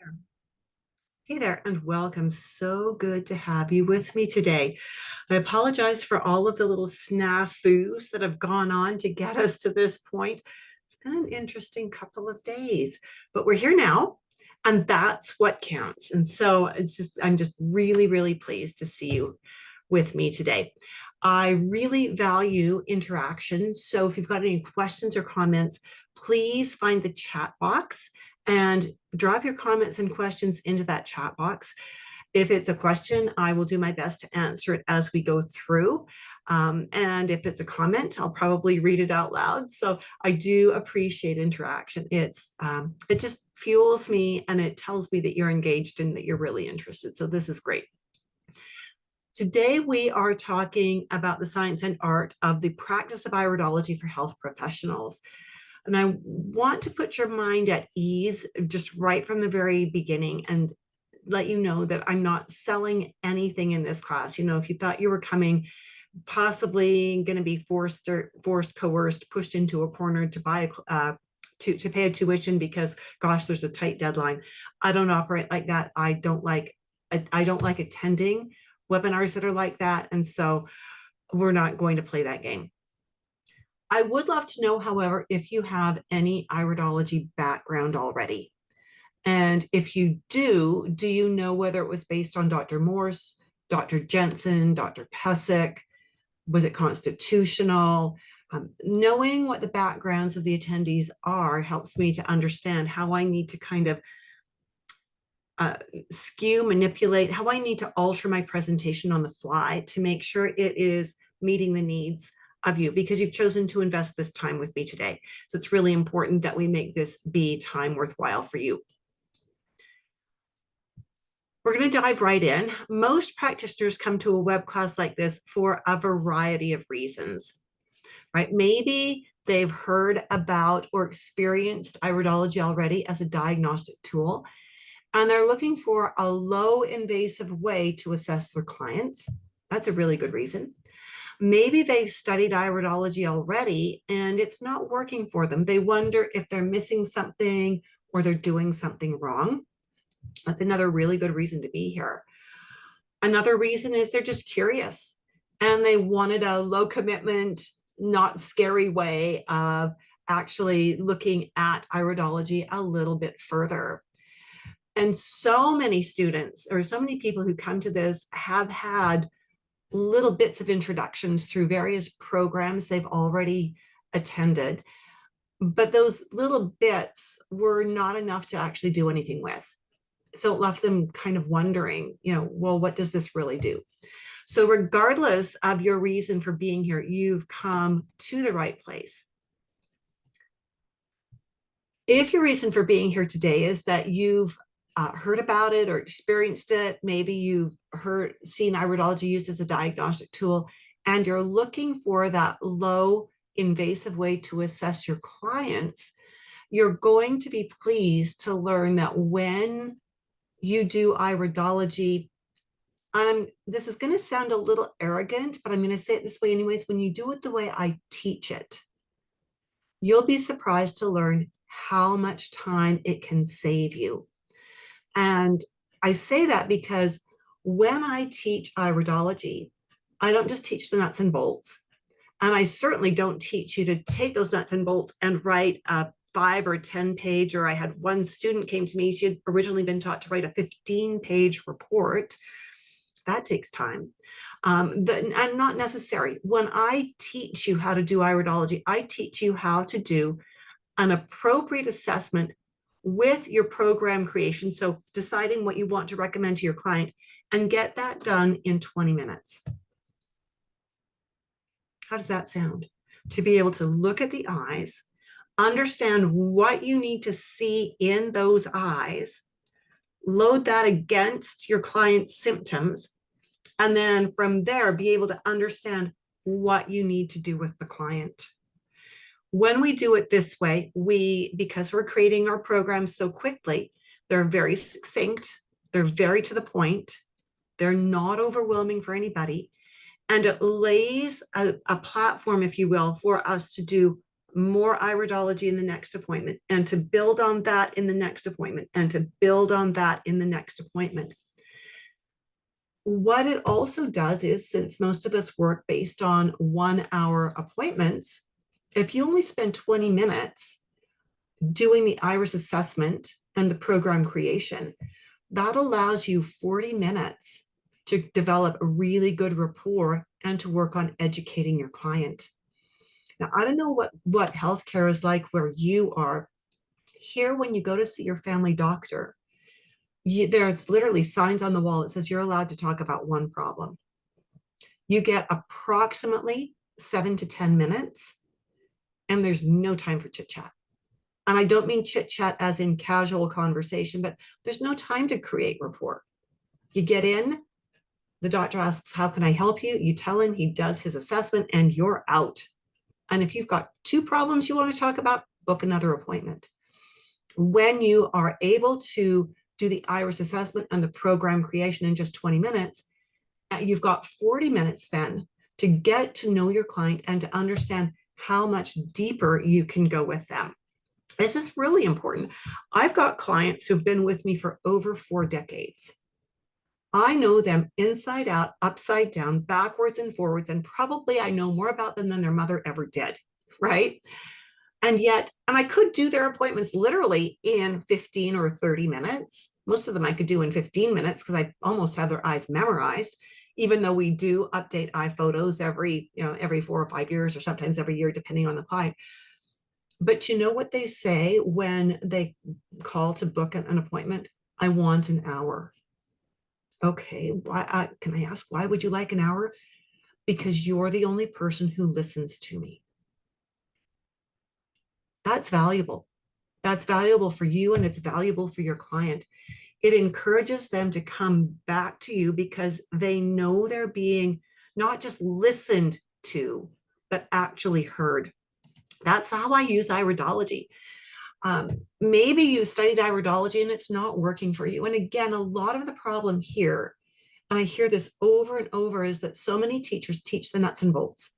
there. Hey there, and welcome. So good to have you with me today. I apologize for all of the little snafus that have gone on to get us to this point. It's been an interesting couple of days, but we're here now, and that's what counts. And so I'm just really, really pleased to see you with me today. I really value interaction. So if you've got any questions or comments, please find the chat box and drop your comments and questions into that chat box. If it's a question, I will do my best to answer it as we go through. And if it's a comment, I'll probably read it out loud. So I do appreciate interaction. It just fuels me and it tells me that you're engaged and that you're really interested. So this is great. Today, we are talking about the science and art of the practice of iridology for health professionals. And I want to put your mind at ease just right from the very beginning and let you know that I'm not selling anything in this class. You know, if you thought you were coming, possibly going to be forced, coerced, pushed into a corner to buy to pay a tuition because, gosh, there's a tight deadline. I don't operate like that. I don't like attending webinars that are like that. And so we're not going to play that game. I would love to know, however, if you have any iridology background already. And if you do you know whether it was based on Dr. Morse, Dr. Jensen, Dr. Pesic? Was it constitutional? Knowing what the backgrounds of the attendees are helps me to understand how I need to kind of manipulate, how I need to alter my presentation on the fly to make sure it is meeting the needs of you, because you've chosen to invest this time with me today. So it's really important that we make this be time worthwhile for you. We're going to dive right in. Most practitioners come to a web class like this for a variety of reasons, right? Maybe they've heard about or experienced iridology already as a diagnostic tool, and they're looking for a low invasive way to assess their clients. That's a really good reason. Maybe they've studied iridology already and it's not working for them. They wonder if they're missing something or they're doing something wrong. That's another really good reason to be here. Another reason is they're just curious and they wanted a low commitment, not scary way of actually looking at iridology a little bit further. And so many students or so many people who come to this have had little bits of introductions through various programs they've already attended, but those little bits were not enough to actually do anything with. So it left them kind of wondering, well, what does this really do? So regardless of your reason for being here, you've come to the right place. If your reason for being here today is that you've heard about it or experienced it, maybe you've seen iridology used as a diagnostic tool, and you're looking for that low invasive way to assess your clients, you're going to be pleased to learn that when you do iridology, this is going to sound a little arrogant, but I'm going to say it this way anyways, when you do it the way I teach it, you'll be surprised to learn how much time it can save you. And I say that because when I teach iridology, I don't just teach the nuts and bolts. And I certainly don't teach you to take those nuts and bolts and write a 5 or 10 page, or I had one student came to me, she had originally been taught to write a 15-page report. That takes time. And not necessary. When I teach you how to do iridology, I teach you how to do an appropriate assessment with your program creation. So deciding what you want to recommend to your client and get that done in 20 minutes. How does that sound? To be able to look at the eyes, understand what you need to see in those eyes, load that against your client's symptoms, and then from there, be able to understand what you need to do with the client. When we do it this way, because we're creating our programs so quickly, they're very succinct, they're very to the point, they're not overwhelming for anybody, and it lays a platform, if you will, for us to do more iridology in the next appointment, and to build on that in the next appointment, and to build on that in the next appointment. What it also does is, since most of us work based on 1 hour appointments, if you only spend 20 minutes doing the iris assessment and the program creation, that allows you 40 minutes to develop a really good rapport and to work on educating your client. Now, I don't know what healthcare is like where you are. Here, when you go to see your family doctor, there's literally signs on the wall that says you're allowed to talk about one problem. You get approximately 7 to 10 minutes, and there's no time for chit chat. And I don't mean chit chat as in casual conversation, but there's no time to create rapport. You get in, the doctor asks, how can I help you? You tell him, he does his assessment, and you're out. And if you've got 2 problems you want to talk about, book another appointment. When you are able to do the iris assessment and the program creation in just 20 minutes, you've got 40 minutes then to get to know your client and to understand how much deeper you can go with them. This is really important. I've got clients who've been with me for over 4 decades. I know them inside out, upside down, backwards and forwards, and probably I know more about them than their mother ever did, right? And yet, and I could do their appointments literally in 15 or 30 minutes. Most of them I could do in 15 minutes because I almost have their eyes memorized, even though we do update eye photos every 4 or 5 years, or sometimes every year, depending on the client. But you know what they say when they call to book an appointment? I want an hour. Okay, can I ask, why would you like an hour? Because you're the only person who listens to me. That's valuable. That's valuable for you, and it's valuable for your client. It encourages them to come back to you because they know they're being not just listened to, but actually heard. That's how I use iridology. Maybe you studied iridology and it's not working for you. And again, a lot of the problem here, and I hear this over and over, is that so many teachers teach the nuts and bolts.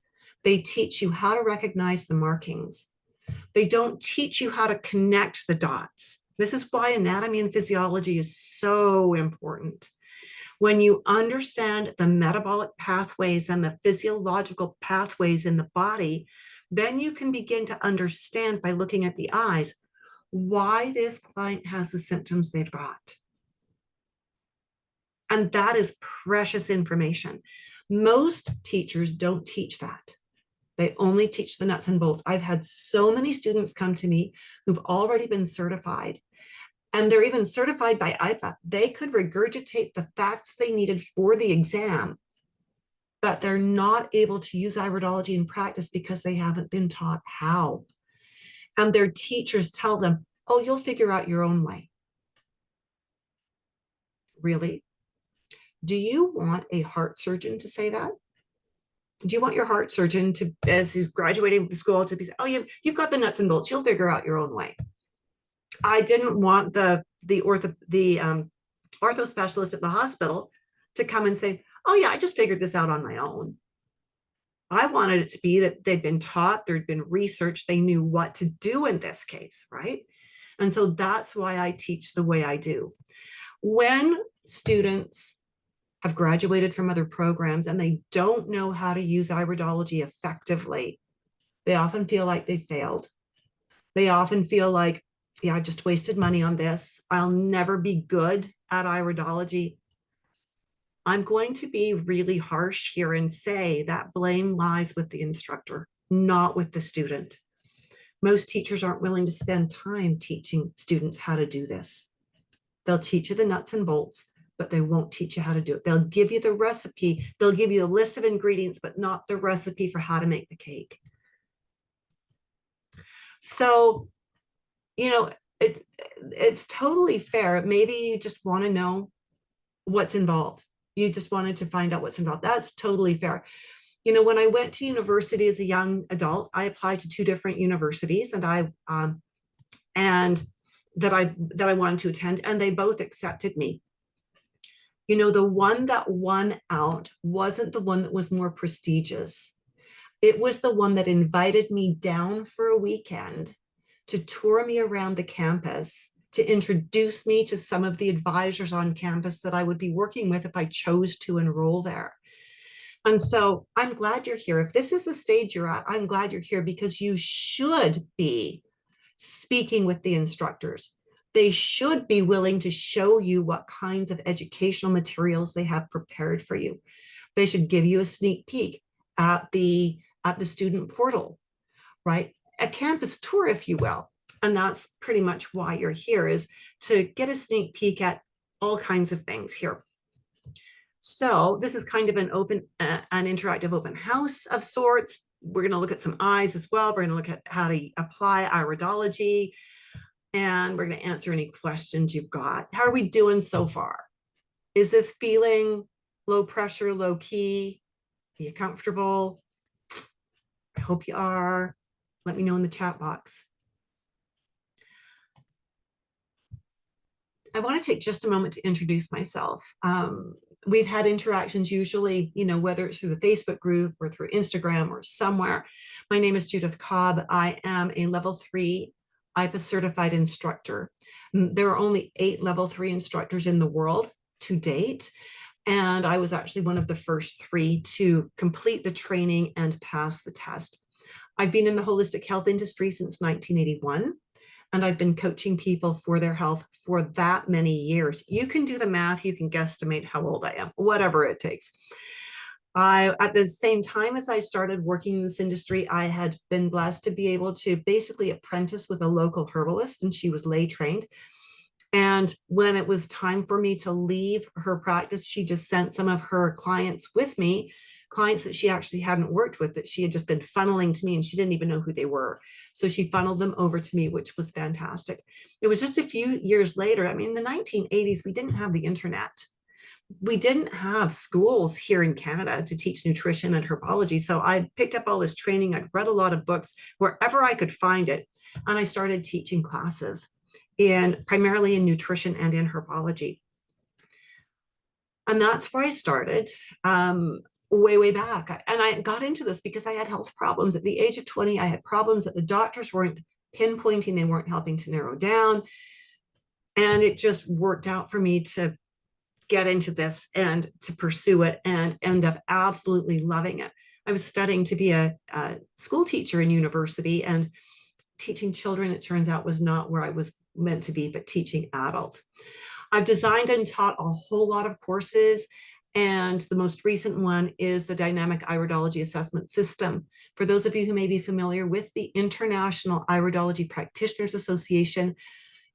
They teach you how to recognize the markings. They don't teach you how to connect the dots. This is why anatomy and physiology is so important. When you understand the metabolic pathways and the physiological pathways in the body, then you can begin to understand by looking at the eyes why this client has the symptoms they've got. And that is precious information. Most teachers don't teach that. They only teach the nuts and bolts. I've had so many students come to me who've already been certified, and they're even certified by IPA. They could regurgitate the facts they needed for the exam, but they're not able to use iridology in practice because they haven't been taught how. And their teachers tell them, oh, you'll figure out your own way. Really? Do you want a heart surgeon to say that? Do you want your heart surgeon to, as he's graduating from school, to be, oh, you've got the nuts and bolts, you'll figure out your own way? I didn't want the ortho specialist at the hospital to come and say, oh yeah, I just figured this out on my own. I wanted it to be that they'd been taught, there'd been research, they knew what to do in this case, right? And so that's why I teach the way I do. When students have graduated from other programs and they don't know how to use iridology effectively, they often feel like they failed. They often feel like, yeah, I just wasted money on this. I'll never be good at iridology. I'm going to be really harsh here and say that blame lies with the instructor, not with the student. Most teachers aren't willing to spend time teaching students how to do this. They'll teach you the nuts and bolts, but they won't teach you how to do it. They'll give you the recipe. They'll give you a list of ingredients, but not the recipe for how to make the cake. So, it's totally fair. Maybe you just want to know what's involved. You just wanted to find out what's involved. That's totally fair. When I went to university as a young adult, I applied to 2 different universities, and that I wanted to attend, and they both accepted me. The one that won out wasn't the one that was more prestigious. It was the one that invited me down for a weekend to tour me around the campus, to introduce me to some of the advisors on campus that I would be working with if I chose to enroll there. And so I'm glad you're here. If this is the stage you're at, I'm glad you're here because you should be speaking with the instructors. They should be willing to show you what kinds of educational materials they have prepared for you. They should give you a sneak peek at the student portal, right? A campus tour, if you will. And that's pretty much why you're here, is to get a sneak peek at all kinds of things here. So this is kind of an interactive open house of sorts. We're going to look at some eyes as well. We're going to look at how to apply iridology, and we're going to answer any questions you've got. How are we doing so far? Is this feeling low pressure, low key? Are you comfortable? I hope you are. Let me know in the chat box. I want to take just a moment to introduce myself. We've had interactions usually, whether it's through the Facebook group or through Instagram or somewhere. My name is Judith Cobb. I am a level 3 IPA certified instructor. There are only 8 level 3 instructors in the world to date. And I was actually one of the first 3 to complete the training and pass the test. I've been in the holistic health industry since 1981. And I've been coaching people for their health for that many years. You can do the math, you can guesstimate how old I am, whatever it takes. At the same time as I started working in this industry, I had been blessed to be able to basically apprentice with a local herbalist, and she was lay trained. And when it was time for me to leave her practice, she just sent some of her clients with me, clients that she actually hadn't worked with, that she had just been funneling to me, and she didn't even know who they were. So she funneled them over to me, which was fantastic. It was just a few years later. I mean, in the 1980s, we didn't have the internet. We didn't have schools here in Canada to teach nutrition and herbology. So I picked up all this training. I'd read a lot of books wherever I could find it. And I started teaching classes primarily in nutrition and in herbology. And that's where I started way back. And I got into this because I had health problems. At the age of 20, I had problems that the doctors weren't pinpointing, they weren't helping to narrow down. And it just worked out for me to get into this and to pursue it and end up absolutely loving it. I was studying to be a school teacher in university, and teaching children, it turns out, was not where I was meant to be, but teaching adults. I've designed and taught a whole lot of courses, and the most recent one is the Dynamic Iridology Assessment System. For those of you who may be familiar with the International Iridology Practitioners Association,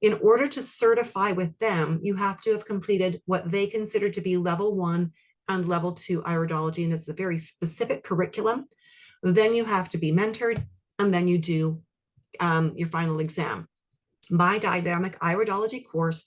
in order to certify with them, you have to have completed what they consider to be level 1 and level 2 iridology, and it's a very specific curriculum. Then you have to be mentored, and then you do your final exam. My dynamic iridology course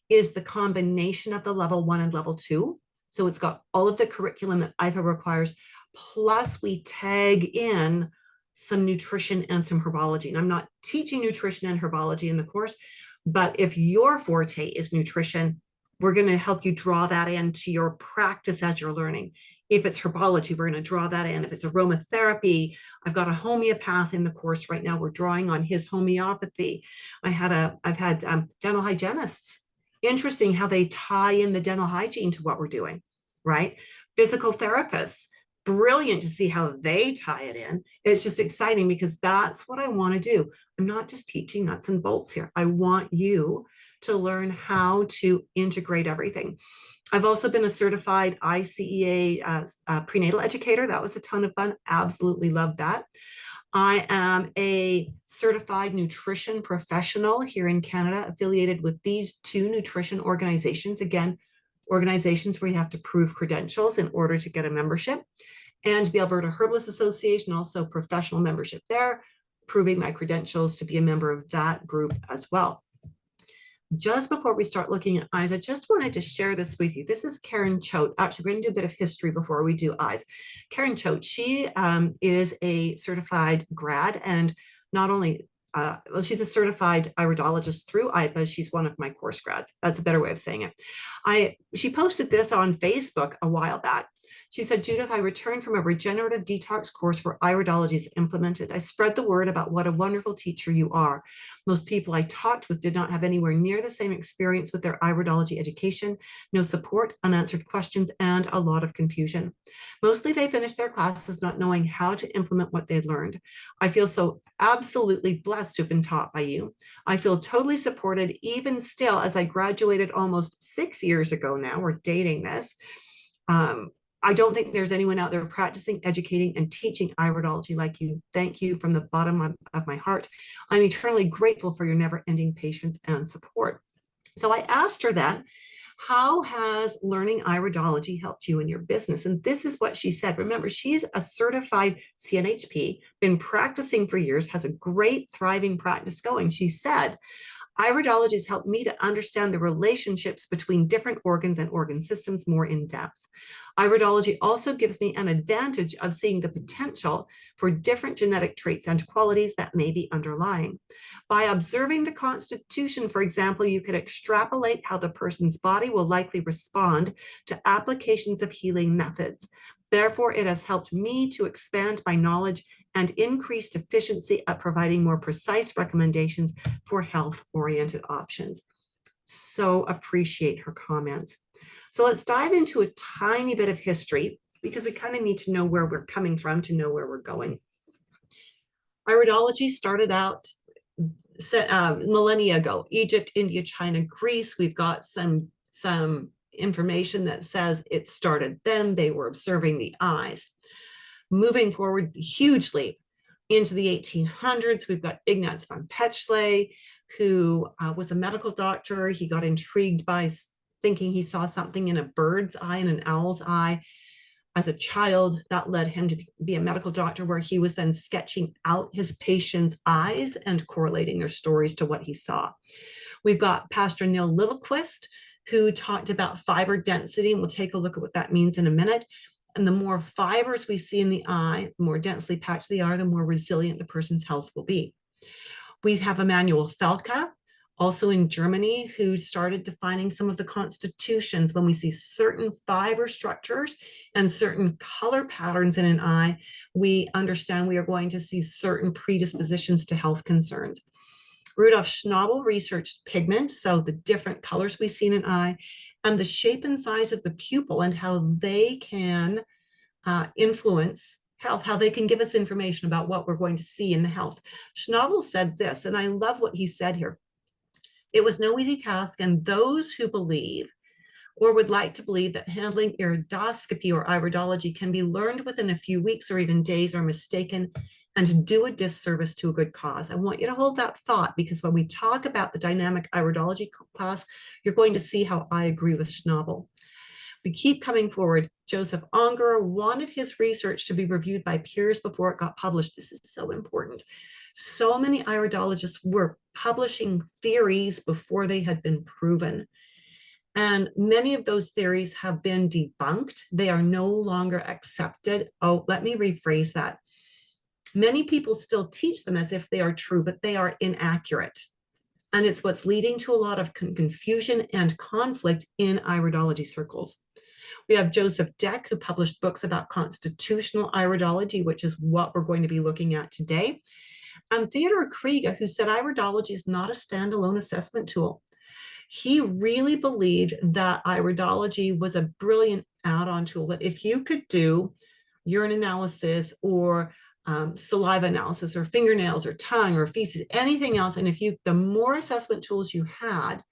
is the combination of the level 1 and level 2. So it's got all of the curriculum that IPA requires, plus we tag in some nutrition and some herbology. And I'm not teaching nutrition and herbology in the course, but if your forte is nutrition, we're going to help you draw that into your practice as you're learning. If it's herbology, we're going to draw that in. If it's aromatherapy, I've got a homeopath in the course right now. We're drawing on his homeopathy. I've had dental hygienists. Interesting how they tie in the dental hygiene to what we're doing, right? Physical therapists. Brilliant to see how they tie it in. It's just exciting because that's what I want to do. I'm not just teaching nuts and bolts here. I want you to learn how to integrate everything. I've also been a certified ICEA prenatal educator. That was a ton of fun. Absolutely loved that. I am a certified nutrition professional here in Canada, affiliated with these 2 nutrition organizations. Again, organizations where you have to prove credentials in order to get a membership. And the Alberta Herbalist Association, also professional membership there, proving my credentials to be a member of that group as well. Just before we start looking at eyes, I just wanted to share this with you. This is Karen Choate. Actually, we're going to do a bit of history before we do eyes. Karen Choate, she is a certified grad, and not only, well, she's a certified iridologist through IPA. She's one of my course grads. That's a better way of saying it. She posted this on Facebook a while back. She said, Judith, I returned from a regenerative detox course where iridology is implemented. I spread the word about what a wonderful teacher you are. Most people I talked with did not have anywhere near the same experience with their iridology education, no support, unanswered questions, and a lot of confusion. Mostly they finished their classes not knowing how to implement what they'd learned. I feel so absolutely blessed to have been taught by you. I feel totally supported even still as I graduated almost 6 years ago now. We're dating this. I don't think there's anyone out there practicing, educating, and teaching iridology like you. Thank you from the bottom of my heart. I'm eternally grateful for your never-ending patience and support. So I asked her then, how has learning iridology helped you in your business? And this is what she said. Remember, she's a certified CNHP, been practicing for years, has a great, thriving practice going. She said, iridology has helped me to understand the relationships between different organs and organ systems more in depth. Iridology also gives me an advantage of seeing the potential for different genetic traits and qualities that may be underlying. By observing the constitution, for example, you could extrapolate how the person's body will likely respond to applications of healing methods. Therefore, it has helped me to expand my knowledge and increased efficiency at providing more precise recommendations for health-oriented options. So appreciate her comments. So let's dive into a tiny bit of history because we kind of need to know where we're coming from to know where we're going. Iridology started out millennia ago, Egypt, India, China, Greece. We've got some information that says it started then. They were observing the eyes. Moving forward hugely into the 1800s, we've got Ignaz von Petschle, who was a medical doctor. He got intrigued by thinking he saw something in a bird's eye and an owl's eye. As a child, that led him to be a medical doctor, where he was then sketching out his patients' eyes and correlating their stories to what he saw. We've got Pastor Neil Littlequist, who talked about fiber density, and we'll take a look at what that means in a minute. And the more fibers we see in the eye, the more densely packed they are, the more resilient the person's health will be. We have Emanuel Felka, also in Germany, who started defining some of the constitutions. When we see certain fiber structures and certain color patterns in an eye, we understand we are going to see certain predispositions to health concerns. Rudolf Schnabel researched pigment, so the different colors we see in an eye, and the shape and size of the pupil and how they can influence health, how they can give us information about what we're going to see in the health. Schnabel said this, and I love what he said here. It was no easy task, and those who believe or would like to believe that handling iridoscopy or iridology can be learned within a few weeks or even days are mistaken and do a disservice to a good cause. I want you to hold that thought, because when we talk about the dynamic iridology class, you're going to see how I agree with Schnabel. We keep coming forward. Joseph Unger wanted his research to be reviewed by peers before it got published. This is so important. So many iridologists were publishing theories before they had been proven. And many of those theories have been debunked. They are no longer accepted. Oh, let me rephrase that. Many people still teach them as if they are true, but they are inaccurate. And it's what's leading to a lot of confusion and conflict in iridology circles. We have Joseph Deck, who published books about constitutional iridology, which is what we're going to be looking at today. And Theodore Krieger, who said iridology is not a standalone assessment tool. He really believed that iridology was a brilliant add-on tool, that if you could do urine analysis or saliva analysis or fingernails or tongue or feces, anything else, and the more assessment tools you had,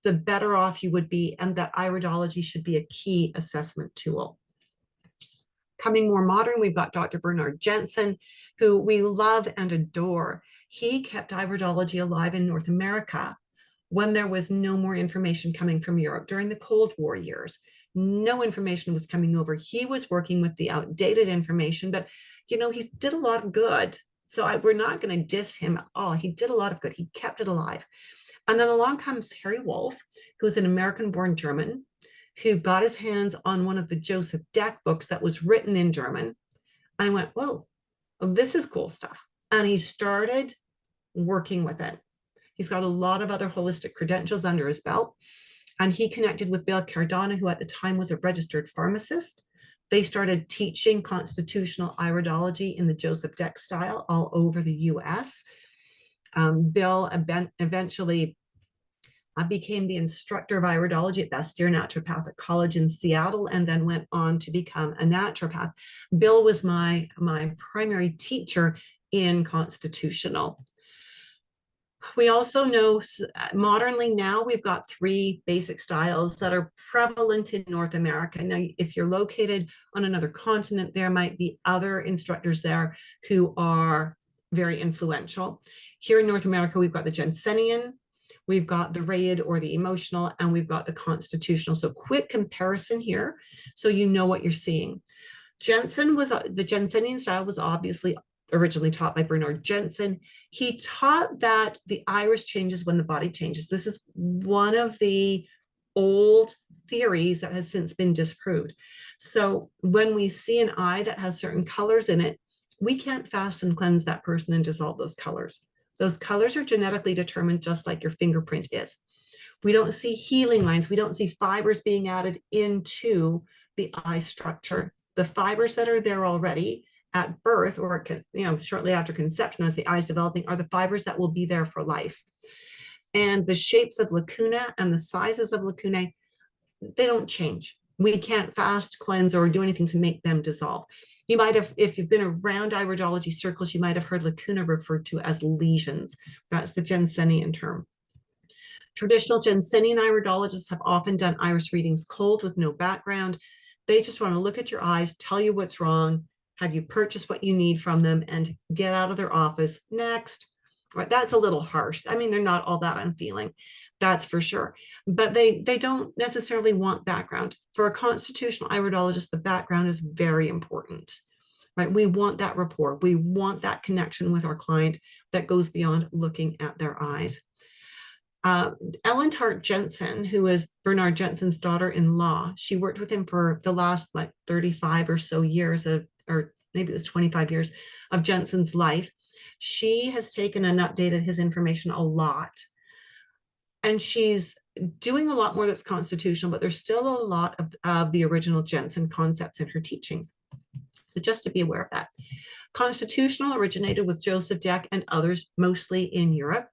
the better off you would be, and that iridology should be a key assessment tool. Coming more modern, we've got Dr. Bernard Jensen, who we love and adore. He kept iridology alive in North America when there was no more information coming from Europe during the Cold War years. No information was coming over. He was working with the outdated information, but he did a lot of good. So we're not going to diss him at all. He did a lot of good. He kept it alive. And then along comes Harry Wolff, who's an American-born German, who got his hands on one of the Joseph Deck books that was written in German. I went, whoa, this is cool stuff. And he started working with it. He's got a lot of other holistic credentials under his belt. And he connected with Bill Cardano, who at the time was a registered pharmacist. They started teaching constitutional iridology in the Joseph Deck style all over the US. Bill eventually became the instructor of iridology at Bastyr Naturopathic College in Seattle, and then went on to become a naturopath. Bill was my primary teacher in constitutional. We also know modernly now we've got 3 basic styles that are prevalent in North America. Now, if you're located on another continent, there might be other instructors there who are very influential. Here in North America, we've got the Jensenian, we've got the Rayid or the emotional, and we've got the constitutional. So quick comparison here, so you know what you're seeing. The Jensenian style was obviously originally taught by Bernard Jensen. He taught that the iris changes when the body changes. This is one of the old theories that has since been disproved. So when we see an eye that has certain colors in it, we can't fast and cleanse that person and dissolve those colors. Those colors are genetically determined, just like your fingerprint is. We don't see healing lines. We don't see fibers being added into the eye structure. The fibers that are there already at birth, or shortly after conception as the eye is developing, are the fibers that will be there for life. And the shapes of lacuna and the sizes of lacunae, they don't change. We can't fast, cleanse, or do anything to make them dissolve. You might have, if you've been around iridology circles, you might have heard lacuna referred to as lesions. That's the Jensenian term. Traditional Jensenian iridologists have often done iris readings cold with no background. They just want to look at your eyes, tell you what's wrong, have you purchase what you need from them, and get out of their office. Next. Right, that's a little harsh. I mean, they're not all that unfeeling, that's for sure. But they don't necessarily want background. For a constitutional iridologist, the background is very important. Right? We want that rapport. We want that connection with our client that goes beyond looking at their eyes. Ellen Tart Jensen, who is Bernard Jensen's daughter-in-law, she worked with him for the last 35 or so years or maybe it was 25 years of Jensen's life. She has taken and updated his information a lot. And she's doing a lot more that's constitutional, but there's still a lot of the original Jensen concepts in her teachings. So just to be aware of that. Constitutional originated with Joseph Deck and others, mostly in Europe.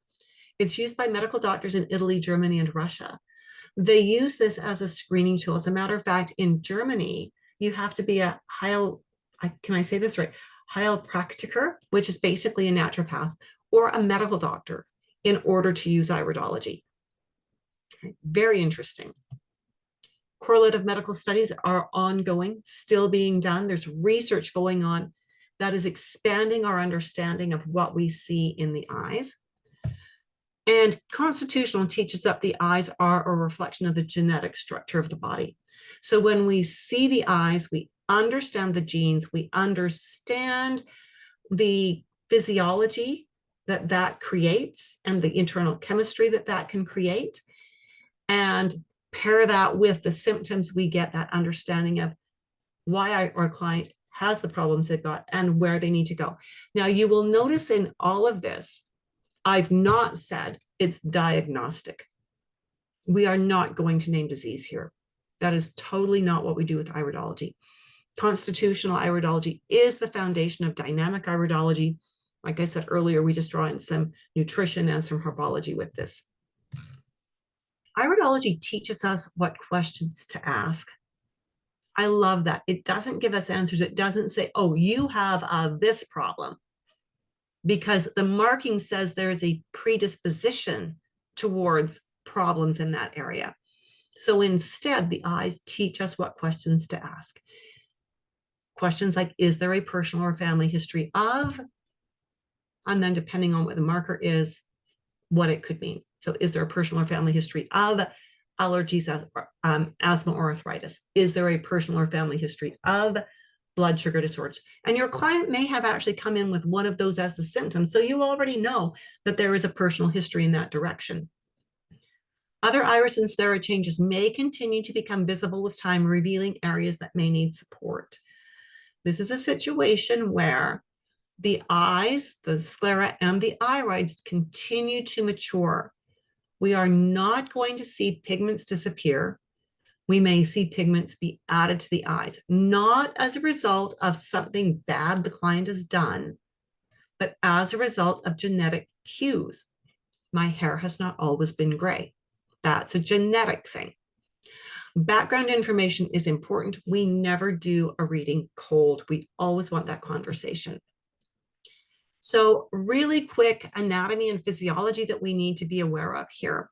It's used by medical doctors in Italy, Germany, and Russia. They use this as a screening tool. As a matter of fact, in Germany, you have to be a can I say this right? Heilpraktiker, which is basically a naturopath, or a medical doctor in order to use iridology. Okay, very interesting. Correlative medical studies are ongoing, still being done. There's research going on that is expanding our understanding of what we see in the eyes. And constitutional teaches that the eyes are a reflection of the genetic structure of the body. So when we see the eyes, we understand the genes, we understand the physiology that creates and the internal chemistry that can create, and pair that with the symptoms, we get that understanding of why our client has the problems they've got and where they need to go. Now, you will notice in all of this, I've not said it's diagnostic. We are not going to name disease here. That is totally not what we do with iridology. Constitutional iridology is the foundation of dynamic iridology. Like I said earlier, we just draw in some nutrition and some herbology with this. Iridology teaches us what questions to ask. I love that. It doesn't give us answers. It doesn't say, oh, you have this problem, because the marking says there is a predisposition towards problems in that area. So instead, the eyes teach us what questions to ask. Questions like, is there a personal or family history of? And then depending on what the marker is, what it could mean. So is there a personal or family history of allergies, asthma, or arthritis? Is there a personal or family history of blood sugar disorders? And your client may have actually come in with one of those as the symptoms. So you already know that there is a personal history in that direction. Other iris and sclera changes may continue to become visible with time, revealing areas that may need support. This is a situation where the eyes, the sclera, and the irides continue to mature. We are not going to see pigments disappear. We may see pigments be added to the eyes, not as a result of something bad the client has done, but as a result of genetic cues. My hair has not always been gray. That's a genetic thing. Background information is important. We never do a reading cold. We always want that conversation. So really quick anatomy and physiology that we need to be aware of here.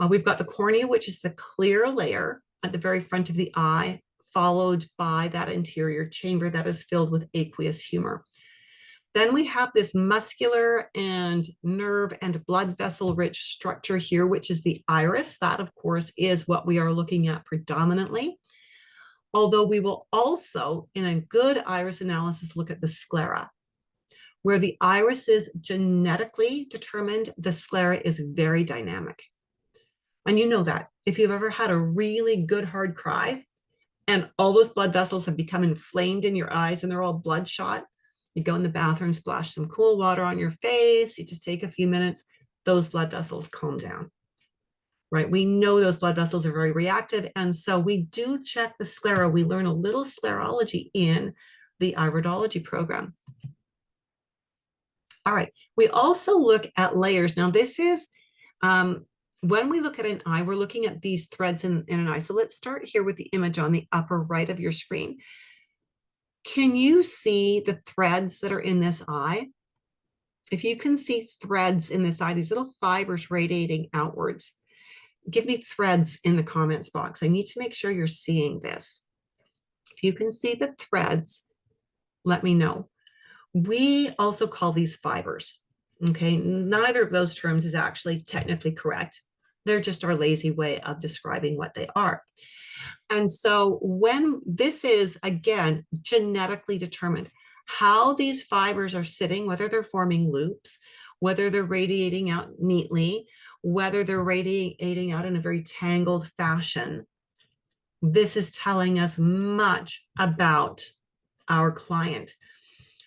We've got the cornea, which is the clear layer at the very front of the eye, followed by that anterior chamber that is filled with aqueous humor. Then we have this muscular and nerve and blood vessel rich structure here, which is the iris. That, of course, is what we are looking at predominantly. Although we will also, in a good iris analysis, look at the sclera. Where the iris is genetically determined, the sclera is very dynamic. And you know that if you've ever had a really good hard cry and all those blood vessels have become inflamed in your eyes and they're all bloodshot, you go in the bathroom, splash some cool water on your face, you just take a few minutes, those blood vessels calm down, right? We know those blood vessels are very reactive. And so we do check the sclera. We learn a little sclerology in the iridology program. All right, we also look at layers. Now this is, when we look at an eye, we're looking at these threads in an eye. So let's start here with the image on the upper right of your screen. Can you see the threads that are in this eye? If you can see threads in this eye, these little fibers radiating outwards, give me threads in the comments box. I need to make sure you're seeing this. If you can see the threads, let me know. We also call these fibers. Okay, neither of those terms is actually technically correct. They're just our lazy way of describing what they are. And so when this is, again, genetically determined, how these fibers are sitting, whether they're forming loops, whether they're radiating out neatly, whether they're radiating out in a very tangled fashion, this is telling us much about our client.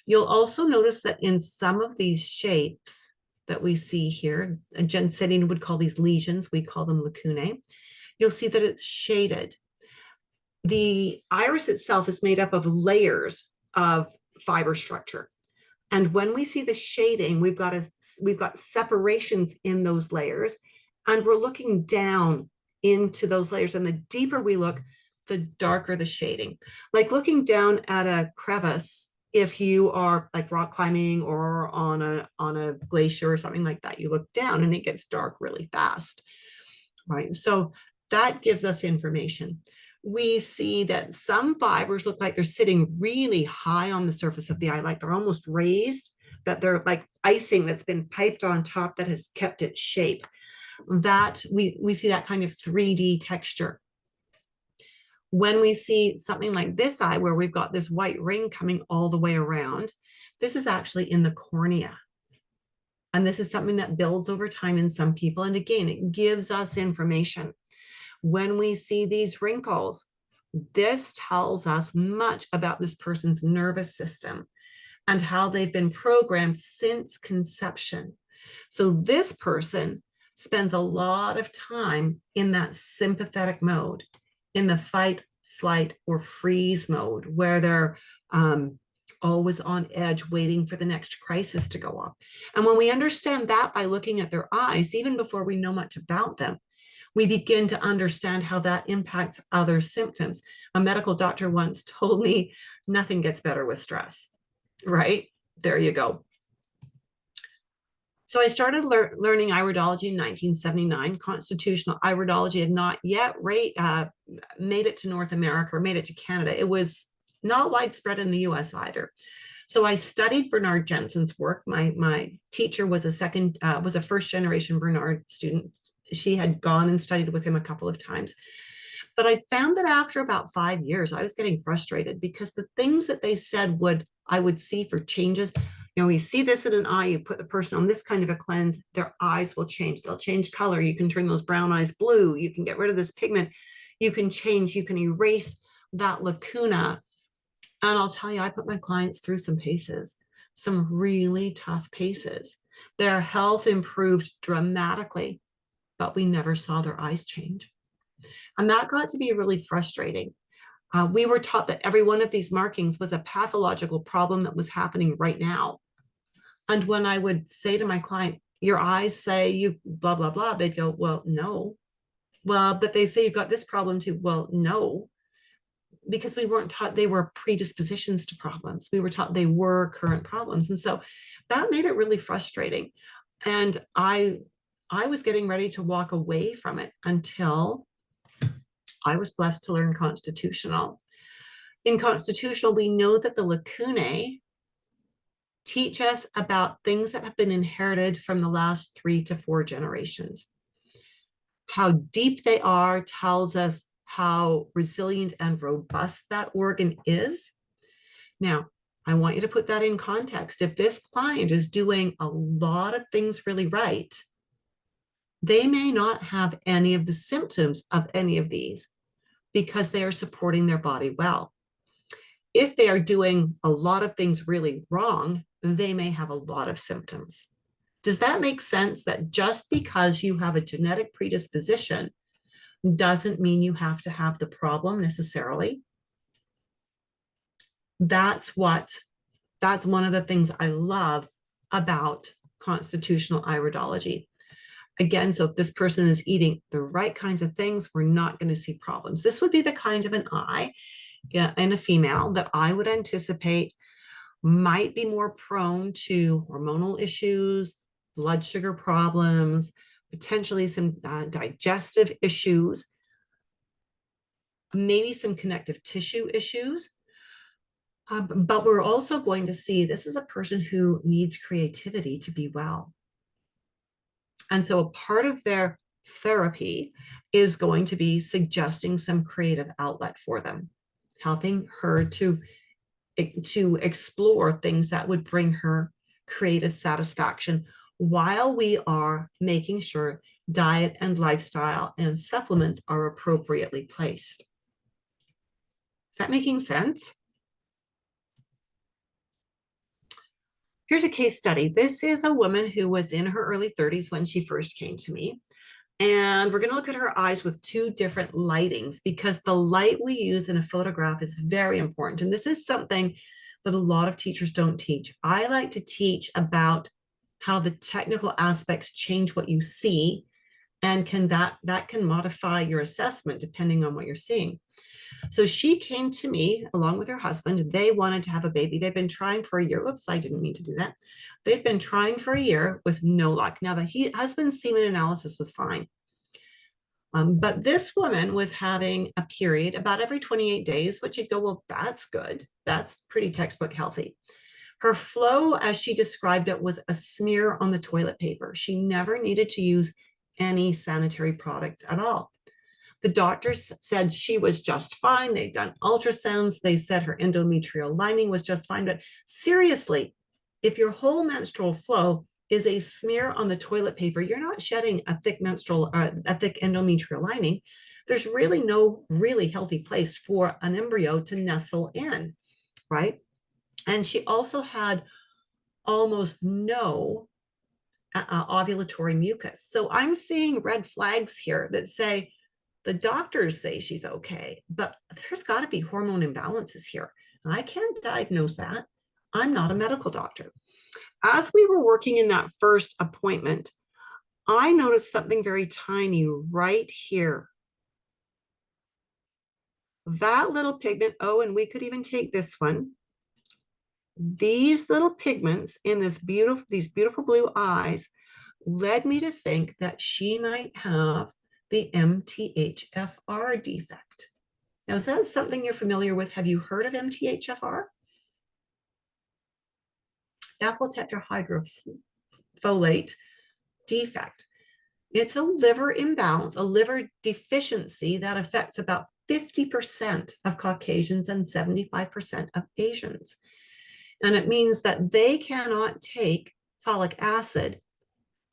You'll also notice that in some of these shapes that we see here, Jen Setting would call these lesions, we call them lacunae, you'll see that it's shaded. The iris itself is made up of layers of fiber structure. And when we see the shading, we've got separations in those layers, and we're looking down into those layers. And the deeper we look, the darker the shading. Like looking down at a crevice, if you are like rock climbing or on a glacier or something like that, you look down and it gets dark really fast, right? So that gives us information. We see that some fibers look like they're sitting really high on the surface of the eye, like they're almost raised, that they're like icing that's been piped on top that has kept its shape. That we see that kind of 3D texture. When we see something like this eye, where we've got this white ring coming all the way around, this is actually in the cornea. And this is something that builds over time in some people. And again, it gives us information. When we see these wrinkles, this tells us much about this person's nervous system and how they've been programmed since conception. So this person spends a lot of time in that sympathetic mode, in the fight, flight, or freeze mode, where they're always on edge, waiting for the next crisis to go off. And when we understand that by looking at their eyes, even before we know much about them, we begin to understand how that impacts other symptoms. A medical doctor once told me, nothing gets better with stress, right? There you go. So I started learning iridology in 1979. Constitutional iridology had not yet made it to North America or made it to Canada. It was not widespread in the US either. So I studied Bernard Jensen's work. My teacher was a first generation Bernard student. She had gone and studied with him a couple of times. But I found that after about 5 years, I was getting frustrated because the things that they said I would see for changes. You know, we see this in an eye, you put the person on this kind of a cleanse, their eyes will change. They'll change color. You can turn those brown eyes blue. You can get rid of this pigment. You can erase that lacuna. And I'll tell you, I put my clients through some paces, some really tough paces. Their health improved dramatically, but we never saw their eyes change. And that got to be really frustrating. We were taught that every one of these markings was a pathological problem that was happening right now. And when I would say to my client, your eyes say you blah, blah, blah, they'd go, well, no. Well, but they say you've got this problem too. Well, no, because we weren't taught they were predispositions to problems. We were taught they were current problems. And so that made it really frustrating. And I was getting ready to walk away from it until I was blessed to learn constitutional. In constitutional, we know that the lacunae teach us about things that have been inherited from the last 3 to 4 generations. How deep they are tells us how resilient and robust that organ is. Now, I want you to put that in context. If this client is doing a lot of things really right, they may not have any of the symptoms of any of these because they are supporting their body well. If they are doing a lot of things really wrong, they may have a lot of symptoms. Does that make sense that just because you have a genetic predisposition doesn't mean you have to have the problem necessarily? That's one of the things I love about constitutional iridology. Again, so if this person is eating the right kinds of things, we're not going to see problems. This would be the kind of an eye in a female that I would anticipate might be more prone to hormonal issues, blood sugar problems, potentially some digestive issues, maybe some connective tissue issues. But we're also going to see this is a person who needs creativity to be well. And so a part of their therapy is going to be suggesting some creative outlet for them, helping her to explore things that would bring her creative satisfaction while we are making sure diet and lifestyle and supplements are appropriately placed. Is that making sense? Here's a case study. This is a woman who was in her early 30s when she first came to me. And we're going to look at her eyes with 2 different lightings because the light we use in a photograph is very important. And this is something that a lot of teachers don't teach. I like to teach about how the technical aspects change what you see, and that can modify your assessment depending on what you're seeing. So she came to me along with her husband. They wanted to have a baby. They've been trying for a year. Oops, I didn't mean to do that. They've been trying for a year with no luck. Now, the husband's semen analysis was fine. But this woman was having a period about every 28 days, which you'd go, well, that's good. That's pretty textbook healthy. Her flow, as she described it, was a smear on the toilet paper. She never needed to use any sanitary products at all. The doctors said she was just fine. They'd done ultrasounds. They said her endometrial lining was just fine. But seriously, if your whole menstrual flow is a smear on the toilet paper, you're not shedding a thick endometrial lining. There's really no really healthy place for an embryo to nestle in, right? And she also had almost no ovulatory mucus. So I'm seeing red flags here that say, the doctors say she's okay, but there's got to be hormone imbalances here. And I can't diagnose that. I'm not a medical doctor. As we were working in that first appointment, I noticed something very tiny right here. That little pigment, oh, and we could even take this one. These little pigments in these beautiful blue eyes led me to think that she might have the MTHFR defect. Now, is that something you're familiar with? Have you heard of MTHFR? Methyl tetrahydrofolate defect. It's a liver imbalance, a liver deficiency that affects about 50% of Caucasians and 75% of Asians. And it means that they cannot take folic acid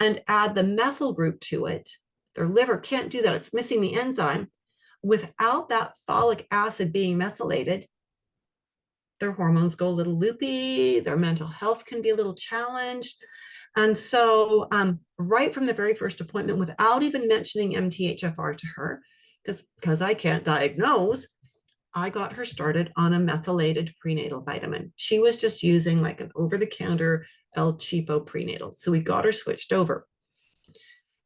and add the methyl group to it. Their liver can't do that. It's missing the enzyme. Without that folic acid being methylated, their hormones go a little loopy, their mental health can be a little challenged. And so right from the very first appointment, without even mentioning MTHFR to her, because I can't diagnose, I got her started on a methylated prenatal vitamin. She was just using like an over-the-counter El Cheapo prenatal. So we got her switched over.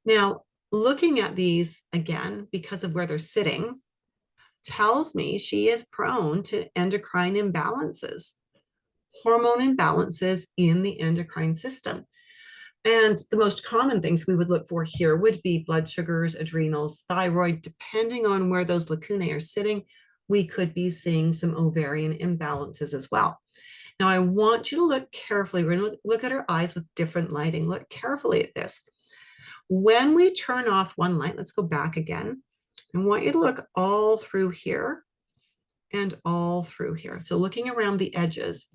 Now, looking at these again, because of where they're sitting, tells me she is prone to endocrine imbalances, hormone imbalances in the endocrine system. And the most common things we would look for here would be blood sugars, adrenals, thyroid. Depending on where those lacunae are sitting, we could be seeing some ovarian imbalances as well. Now, I want you to look carefully. We're going to look at her eyes with different lighting. Look carefully at this. When we turn off one light, let's go back again. I want you to look all through here and all through here. So looking around the edges.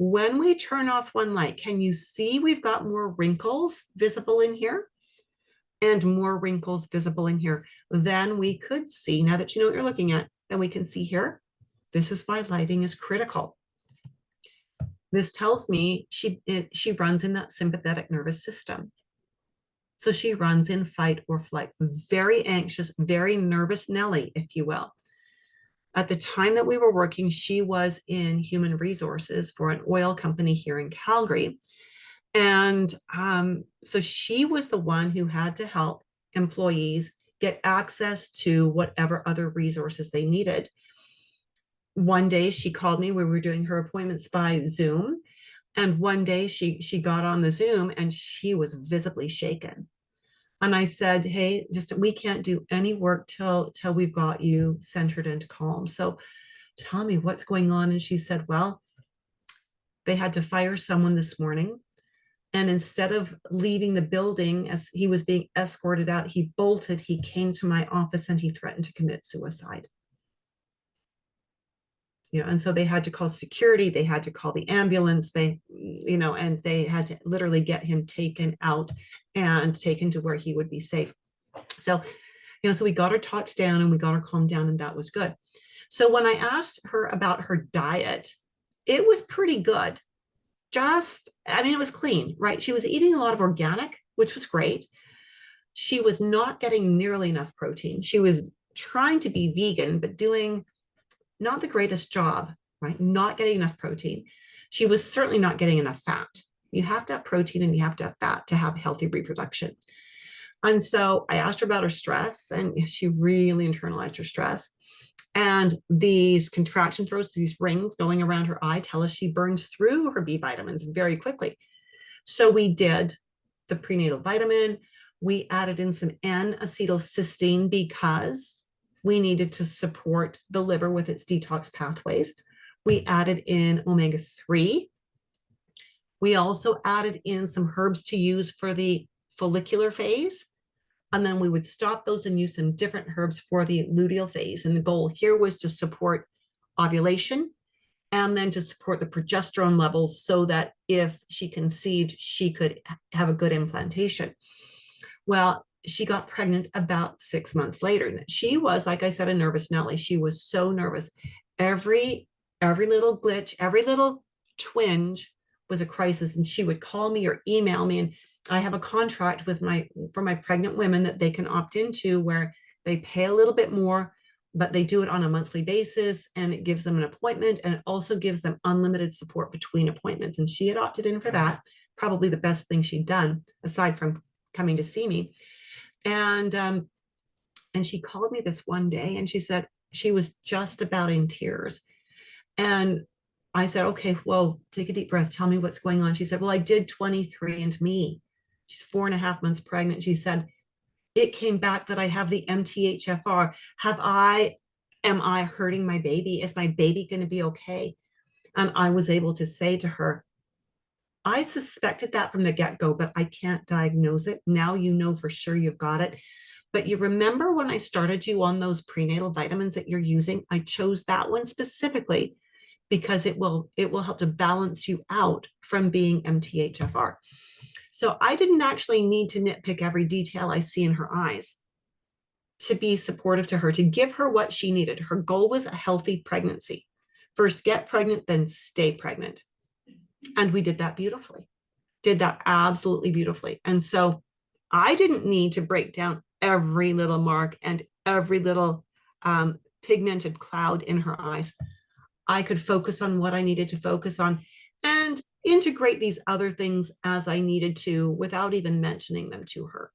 When we turn off one light, can you see we've got more wrinkles visible in here and more wrinkles visible in here than we could see? Now that you know what you're looking at, then we can see here. This is why lighting is critical. This tells me she runs in that sympathetic nervous system. So she runs in fight or flight, very anxious, very nervous Nelly, if you will. At the time that we were working, she was in human resources for an oil company here in Calgary. And so she was the one who had to help employees get access to whatever other resources they needed. One day she called me, we were doing her appointments by Zoom. And one day she got on the Zoom and she was visibly shaken. And I said, hey, just we can't do any work till we've got you centered and calm. So tell me what's going on. And she said, well, they had to fire someone this morning. And instead of leaving the building as he was being escorted out, he bolted, he came to my office and he threatened to commit suicide. And so they had to call security, they had to call the ambulance, and they had to literally get him taken out and taken to where he would be safe. So, so we got her talked down and we got her calmed down, and that was good. So when I asked her about her diet, it was pretty good. It was clean, right? She was eating a lot of organic, which was great. She was not getting nearly enough protein. She was trying to be vegan, but doing not the greatest job, right? Not getting enough protein. She was certainly not getting enough fat. You have to have protein and you have to have fat to have healthy reproduction. And so I asked her about her stress, and she really internalized her stress. And these contraction throats, these rings going around her eye, tell us she burns through her B vitamins very quickly. So we did the prenatal vitamin. We added in some N-acetylcysteine because we needed to support the liver with its detox pathways. We added in omega-3. We also added in some herbs to use for the follicular phase. And then we would stop those and use some different herbs for the luteal phase. And the goal here was to support ovulation and then to support the progesterone levels so that if she conceived, she could have a good implantation. Well, she got pregnant about 6 months later. She was, like I said, a nervous Nelly. She was so nervous. Every little glitch, every little twinge was a crisis. And she would call me or email me. And I have a contract for my pregnant women that they can opt into where they pay a little bit more, but they do it on a monthly basis, and it gives them an appointment, and it also gives them unlimited support between appointments. And she had opted in for that, probably the best thing she'd done aside from coming to see me. And she called me this one day and she said she was just about in tears. And I said, okay, well, take a deep breath. Tell me what's going on. She said, well, I did 23andMe. She's 4.5 months pregnant. She said, it came back that I have the MTHFR. Am I hurting my baby? Is my baby going to be okay? And I was able to say to her, I suspected that from the get-go, but I can't diagnose it. Now you know for sure you've got it. But you remember when I started you on those prenatal vitamins that you're using, I chose that one specifically because it will help to balance you out from being MTHFR. So I didn't actually need to nitpick every detail I see in her eyes to be supportive to her, to give her what she needed. Her goal was a healthy pregnancy. First, get pregnant, then stay pregnant. And we did that beautifully, did that absolutely beautifully. And so I didn't need to break down every little mark and every little pigmented cloud in her eyes. I could focus on what I needed to focus on and integrate these other things as I needed to without even mentioning them to her.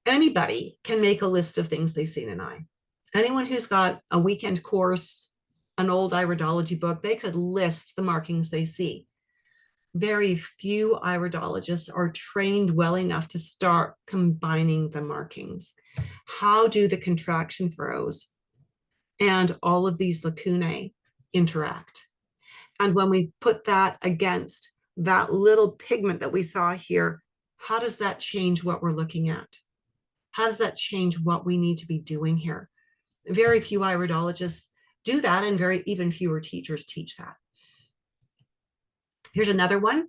Anybody can make a list of things they see in an eye. Anyone who's got a weekend course, an old iridology book, they could list the markings they see. Very few iridologists are trained well enough to start combining the markings. How do the contraction furrows and all of these lacunae interact? And when we put that against that little pigment that we saw here, how does that change what we're looking at? How does that change what we need to be doing here? Very few iridologists do that, and even fewer teachers teach that. Here's another one.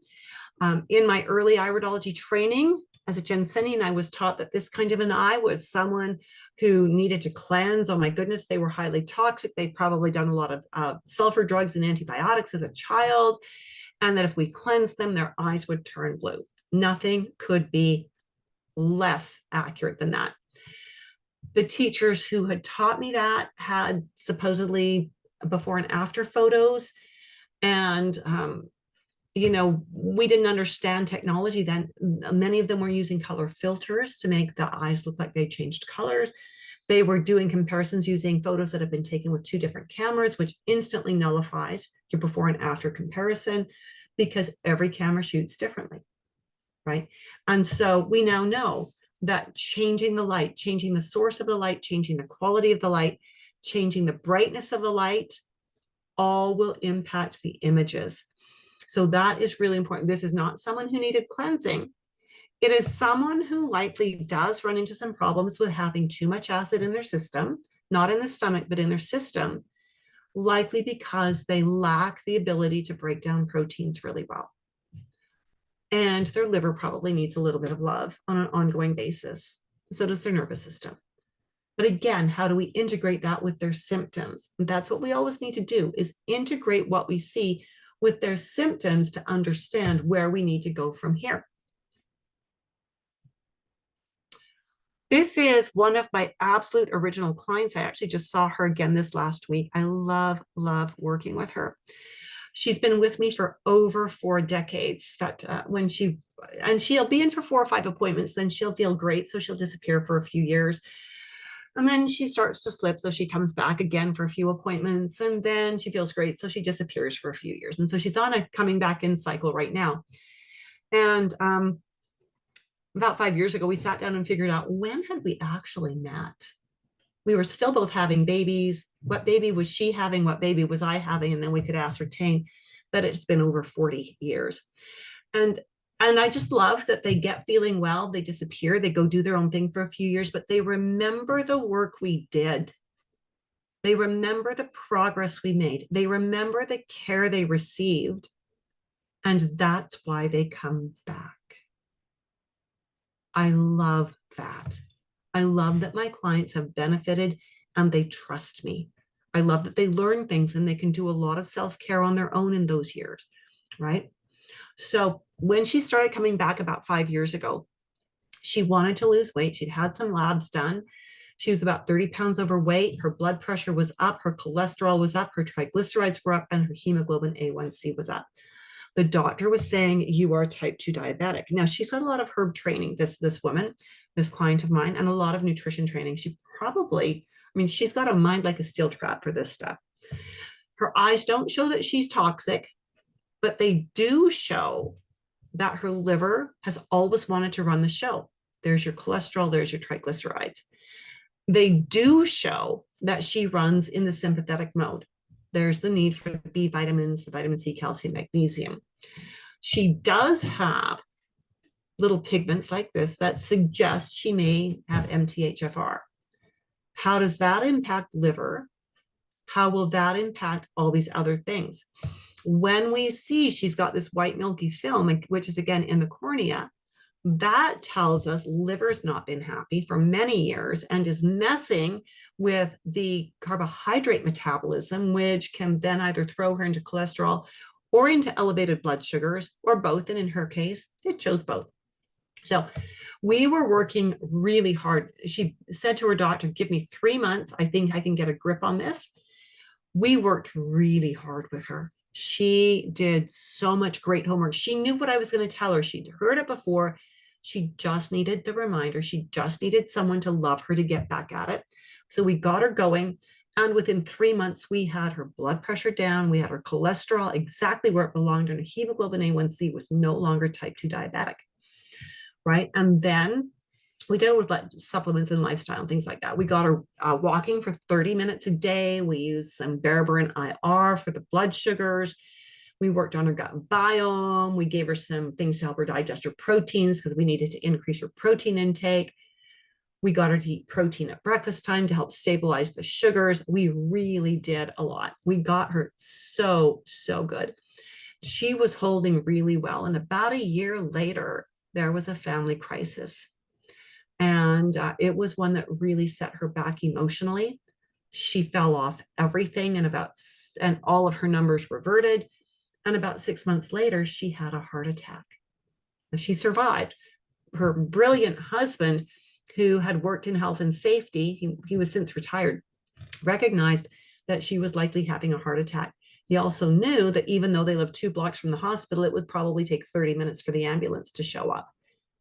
In my early iridology training as a Jensenian, I was taught that this kind of an eye was someone who needed to cleanse. Oh my goodness, they were highly toxic. They'd probably done a lot of sulfur drugs and antibiotics as a child. And that if we cleansed them, their eyes would turn blue. Nothing could be less accurate than that. The teachers who had taught me that had supposedly before and after photos. And we didn't understand technology then. Many of them were using color filters to make the eyes look like they changed colors. They were doing comparisons using photos that have been taken with two different cameras, which instantly nullifies your before and after comparison because every camera shoots differently, right? And so we now know that changing the light, changing the source of the light, changing the quality of the light, changing the brightness of the light, all will impact the images. So that is really important. This is not someone who needed cleansing. It is someone who likely does run into some problems with having too much acid in their system, not in the stomach, but in their system, likely because they lack the ability to break down proteins really well. And their liver probably needs a little bit of love on an ongoing basis. So does their nervous system. But again, how do we integrate that with their symptoms? And that's what we always need to do, is integrate what we see with their symptoms to understand where we need to go from here. This is one of my absolute original clients. I actually just saw her again this last week. I love working with her. She's been with me for over 4 decades. In fact, she'll be in for 4 or 5 appointments, then she'll feel great. So she'll disappear for a few years. And then she starts to slip. So she comes back again for a few appointments, and then she feels great. So she disappears for a few years. And so she's on a coming back in cycle right now. And about 5 years ago, we sat down and figured out, when had we actually met? We were still both having babies. What baby was she having? What baby was I having? And then we could ascertain that it's been over 40 years. And I just love that they get feeling well, they disappear, they go do their own thing for a few years, but they remember the work we did. They remember the progress we made. They remember the care they received. And that's why they come back. I love that. I love that my clients have benefited and they trust me. I love that they learn things and they can do a lot of self-care on their own in those years, right? So when she started coming back about 5 years ago, she wanted to lose weight. She'd had some labs done. She was about 30 pounds overweight. Her blood pressure was up. Her cholesterol was up. Her triglycerides were up, and her hemoglobin A1C was up. The doctor was saying, you are type 2 diabetic. Now, she's got a lot of herb training, this woman, this client of mine, and a lot of nutrition training. She's got a mind like a steel trap for this stuff. Her eyes don't show that she's toxic, but they do show that her liver has always wanted to run the show. There's your cholesterol, there's your triglycerides. They do show that she runs in the sympathetic mode. There's the need for the B vitamins, the vitamin C, calcium, magnesium. She does have little pigments like this that suggest she may have MTHFR. How does that impact liver? How will that impact all these other things? When we see she's got this white milky film, which is again in the cornea, that tells us liver's not been happy for many years and is messing with the carbohydrate metabolism, which can then either throw her into cholesterol or into elevated blood sugars or both. And in her case, it chose both. So We were working really hard. She said to her doctor, give me 3 months. I think I can get a grip on this. We worked really hard with her. She did so much great homework. She knew what I was going to tell her. She'd heard it before. She just needed the reminder. She just needed someone to love her to get back at it. So we got her going. And within 3 months, we had her blood pressure down. We had her cholesterol exactly where it belonged. And her hemoglobin A1C was no longer type 2 diabetic. Right. And then we did it with like supplements and lifestyle and things like that. We got her walking for 30 minutes a day. We used some berberine IR for the blood sugars. We worked on her gut biome. We gave her some things to help her digest her proteins because we needed to increase her protein intake. We got her to eat protein at breakfast time to help stabilize the sugars. We really did a lot. We got her so, so good. She was holding really well. And about a year later, there was a family crisis. And it was one that really set her back emotionally. She fell off everything, and all of her numbers reverted. And about 6 months later, she had a heart attack. And she survived. Her brilliant husband, who had worked in health and safety, he was since retired, recognized that she was likely having a heart attack. He also knew that even though they lived 2 blocks from the hospital, it would probably take 30 minutes for the ambulance to show up.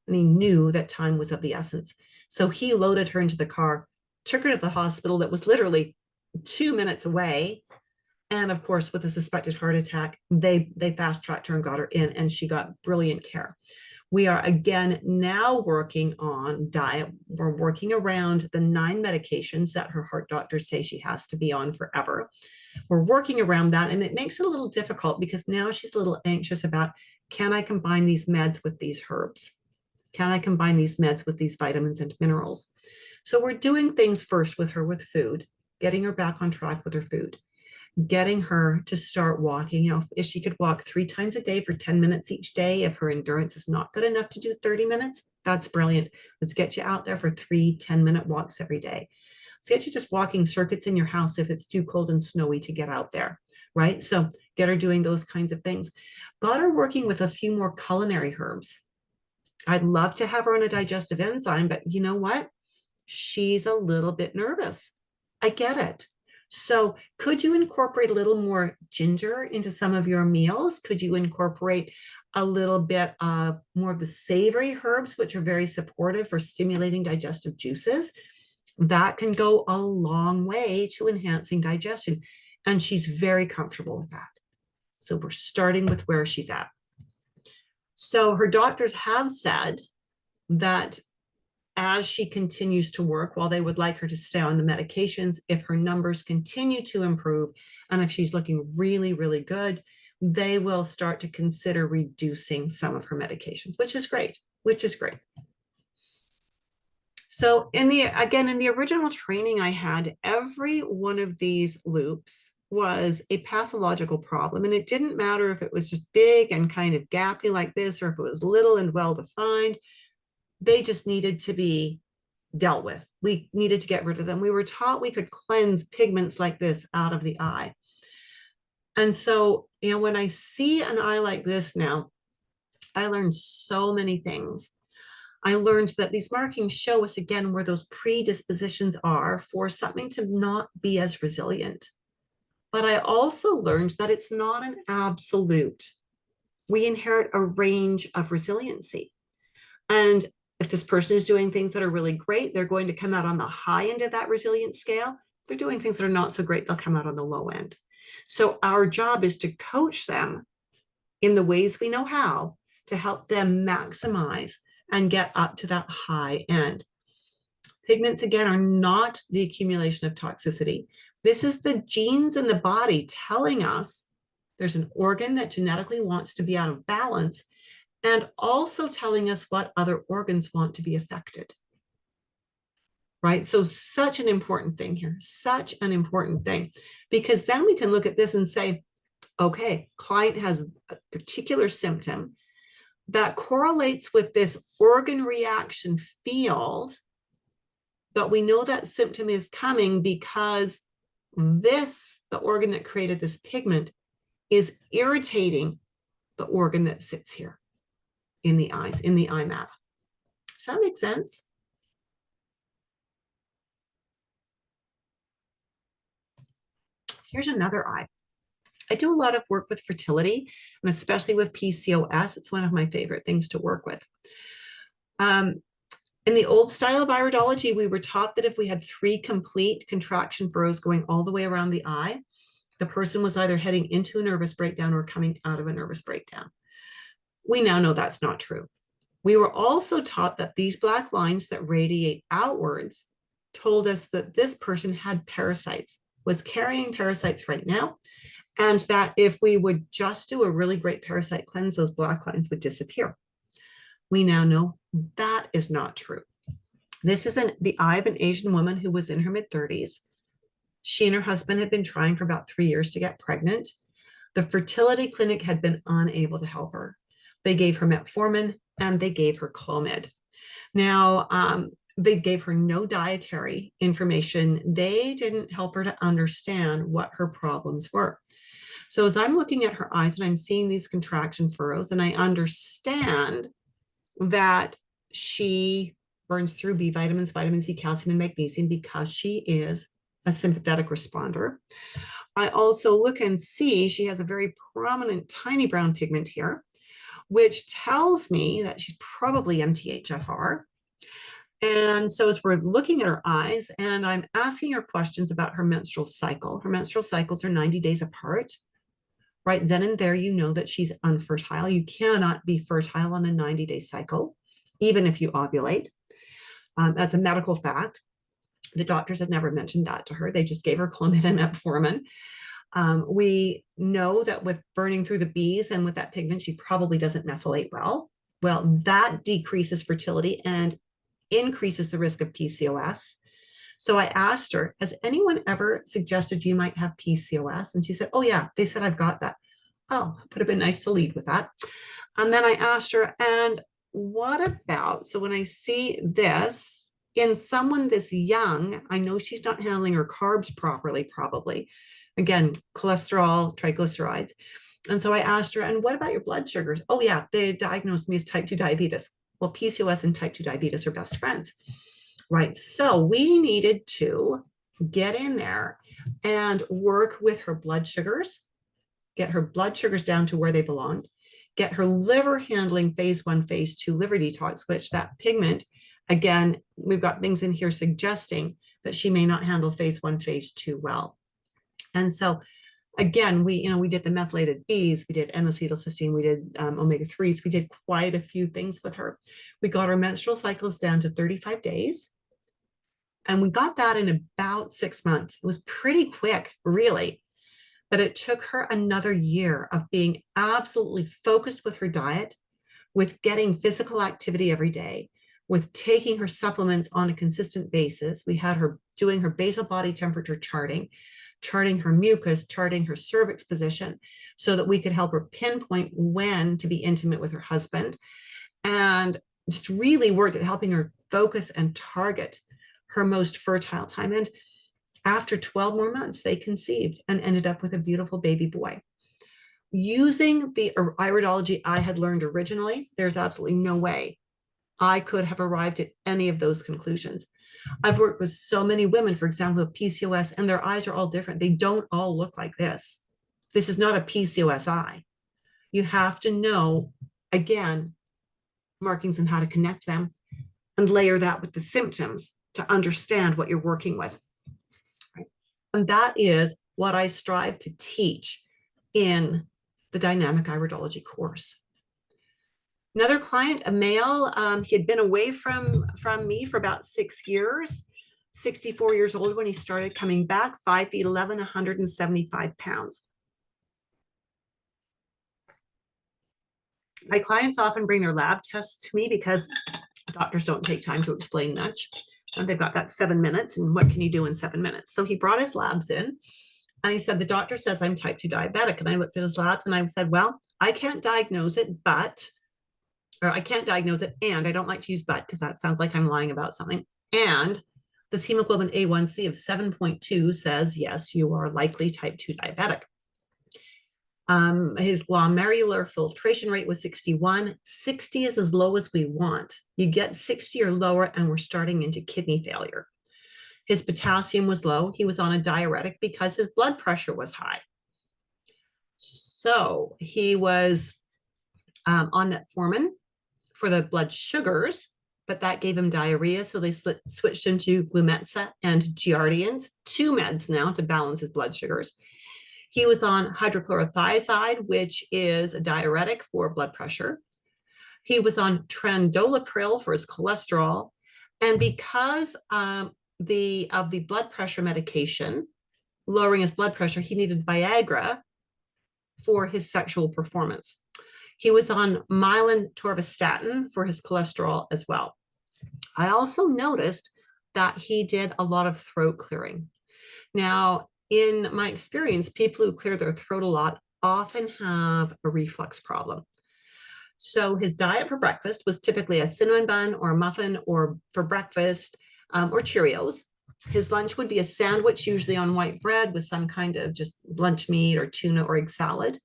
And he knew that time was of the essence. So he loaded her into the car, took her to the hospital that was literally 2 minutes away. And of course, with a suspected heart attack, they fast-tracked her and got her in, and she got brilliant care. We are again now working on diet. We're working around the 9 medications that her heart doctors say she has to be on forever. We're working around that, and it makes it a little difficult because now she's a little anxious about, can I combine these meds with these herbs? Can I combine these meds with these vitamins and minerals? So we're doing things first with her with food, getting her back on track with her food, getting her to start walking. If she could walk 3 times a day for 10 minutes each day, if her endurance is not good enough to do 30 minutes, that's brilliant. Let's get you out there for 3 10-minute walks every day. Let's get you just walking circuits in your house if it's too cold and snowy to get out there, right? So get her doing those kinds of things. Got her working with a few more culinary herbs. I'd love to have her on a digestive enzyme, but you know what? She's a little bit nervous. I get it. So could you incorporate a little more ginger into some of your meals? Could you incorporate a little bit of more of the savory herbs, which are very supportive for stimulating digestive juices? That can go a long way to enhancing digestion. And she's very comfortable with that. So we're starting with where she's at. So her doctors have said that as she continues to work, while they would like her to stay on the medications, if her numbers continue to improve and if she's looking really, really good, they will start to consider reducing some of her medications, which is great, So in the original training I had, every one of these loops was a pathological problem. And it didn't matter if it was just big and kind of gappy like this, or if it was little and well-defined. They just needed to be dealt with. We needed to get rid of them. We were taught we could cleanse pigments like this out of the eye. And so, when I see an eye like this now, I learned so many things. I learned that these markings show us again where those predispositions are for something to not be as resilient. But I also learned that it's not an absolute. We inherit a range of resiliency. And if this person is doing things that are really great, they're going to come out on the high end of that resilience scale. If they're doing things that are not so great, they'll come out on the low end. So our job is to coach them in the ways we know how to help them maximize and get up to that high end. Pigments, again, are not the accumulation of toxicity. This is the genes in the body telling us there's an organ that genetically wants to be out of balance, and also telling us what other organs want to be affected. Right? So such an important thing here, such an important thing, because then we can look at this and say, okay, client has a particular symptom that correlates with this organ reaction field, but we know that symptom is coming because the organ that created this pigment, is irritating the organ that sits here in the eyes, in the eye map. that make sense? Here's another eye. I do a lot of work with fertility, and especially with PCOS. It's one of my favorite things to work with. In the old style of iridology, we were taught that if we had 3 complete contraction furrows going all the way around the eye, the person was either heading into a nervous breakdown or coming out of a nervous breakdown. We now know that's not true. We were also taught that these black lines that radiate outwards told us that this person had parasites, was carrying parasites right now, and that if we would just do a really great parasite cleanse, those black lines would disappear. We now know that is not true. This is the eye of an Asian woman who was in her mid-30s. She and her husband had been trying for about 3 years to get pregnant. The fertility clinic had been unable to help her. They gave her metformin and they gave her Clomid. Now, they gave her no dietary information. They didn't help her to understand what her problems were. So as I'm looking at her eyes and I'm seeing these contraction furrows, and I understand that she burns through B vitamins, vitamin C, calcium, and magnesium because she is a sympathetic responder. I also look and see she has a very prominent tiny brown pigment here, which tells me that she's probably MTHFR. And so as we're looking at her eyes and I'm asking her questions about her menstrual cycle, her menstrual cycles are 90 days apart. Right then and there, you know that she's unfertile. You cannot be fertile on a 90-day cycle, even if you ovulate. That's a medical fact. The doctors had never mentioned that to her. They just gave her Clomid and metformin. We know that with burning through the bees and with that pigment, she probably doesn't methylate well. Well, that decreases fertility and increases the risk of PCOS. So I asked her, has anyone ever suggested you might have PCOS? And she said, oh yeah, they said I've got that. Oh, would have been nice to lead with that. And then I asked her, and what about, so when I see this in someone this young, I know she's not handling her carbs properly, probably. Again, cholesterol, triglycerides. And so I asked her, and what about your blood sugars? Oh yeah, they diagnosed me as type 2 diabetes. Well, PCOS and type 2 diabetes are best friends. Right. So we needed to get in there and work with her blood sugars, get her blood sugars down to where they belonged, get her liver handling phase 1, phase 2 liver detox, which that pigment, again, we've got things in here suggesting that she may not handle phase 1, phase 2 well. And so again, we did the methylated Bs, we did N-acetylcysteine, we did omega-3s, we did quite a few things with her. We got her menstrual cycles down to 35 days. And we got that in about 6 months. It was pretty quick, really. But it took her another year of being absolutely focused with her diet, with getting physical activity every day, with taking her supplements on a consistent basis. We had her doing her basal body temperature charting her mucus, charting her cervix position, so that we could help her pinpoint when to be intimate with her husband, and just really worked at helping her focus and target her most fertile time. And after 12 more months, they conceived and ended up with a beautiful baby boy. Using the iridology I had learned originally, there's absolutely no way I could have arrived at any of those conclusions. I've worked with so many women, for example, with PCOS, and their eyes are all different. They don't all look like this. This is not a PCOS eye. You have to know, again, markings and how to connect them and layer that with the symptoms to understand what you're working with. And that is what I strive to teach in the dynamic iridology course. Another client, a male, he had been away from me for about 6 years, 64 years old when he started coming back, 5 feet 11, 175 pounds. My clients often bring their lab tests to me because doctors don't take time to explain much. And they've got that 7 minutes, and what can you do in 7 minutes? So he brought his labs in and he said, the doctor says I'm type 2 diabetic. And I looked at his labs and I said, well, I can't diagnose it, or I can't diagnose it, and I don't like to use but because that sounds like I'm lying about something. And this hemoglobin A1C of 7.2 says, yes, you are likely type 2 diabetic. His glomerular filtration rate was 61. 60 is as low as we want. You get 60 or lower, and we're starting into kidney failure. His potassium was low. He was on a diuretic because his blood pressure was high. So he was on metformin for the blood sugars, but that gave him diarrhea. So they switched him to Glumetza and Giardians, two meds now to balance his blood sugars. He was on hydrochlorothiazide, which is a diuretic for blood pressure. He was on Trandolapril for his cholesterol. And because the blood pressure medication, lowering his blood pressure, he needed Viagra for his sexual performance. He was on myelin torvastatin for his cholesterol as well. I also noticed that he did a lot of throat clearing. Now, in my experience, people who clear their throat a lot often have a reflux problem. So his diet for breakfast was typically a cinnamon bun or a muffin, or for breakfast, or Cheerios. His lunch would be a sandwich, usually on white bread with some kind of just lunch meat or tuna or egg salad.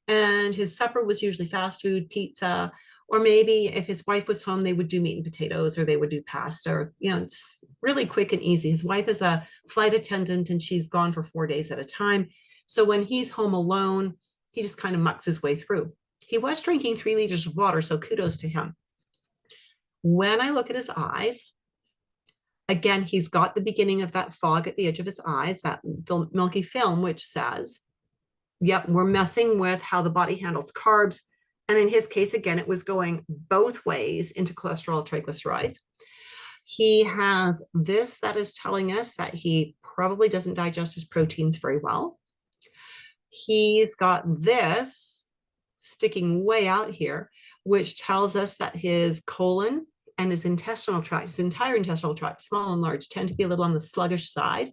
And his supper was usually fast food, pizza, or maybe if his wife was home, they would do meat and potatoes, or they would do pasta, or, it's really quick and easy. His wife is a flight attendant and she's gone for 4 days at a time. So when he's home alone, he just kind of mucks his way through. He was drinking 3 liters of water, so kudos to him. When I look at his eyes, again, he's got the beginning of that fog at the edge of his eyes, that milky film, which says, yep, we're messing with how the body handles carbs. And in his case, again, it was going both ways into cholesterol, triglycerides. He has this that is telling us that he probably doesn't digest his proteins very well. He's got this sticking way out here, which tells us that his colon and his intestinal tract, his entire intestinal tract, small and large, tend to be a little on the sluggish side.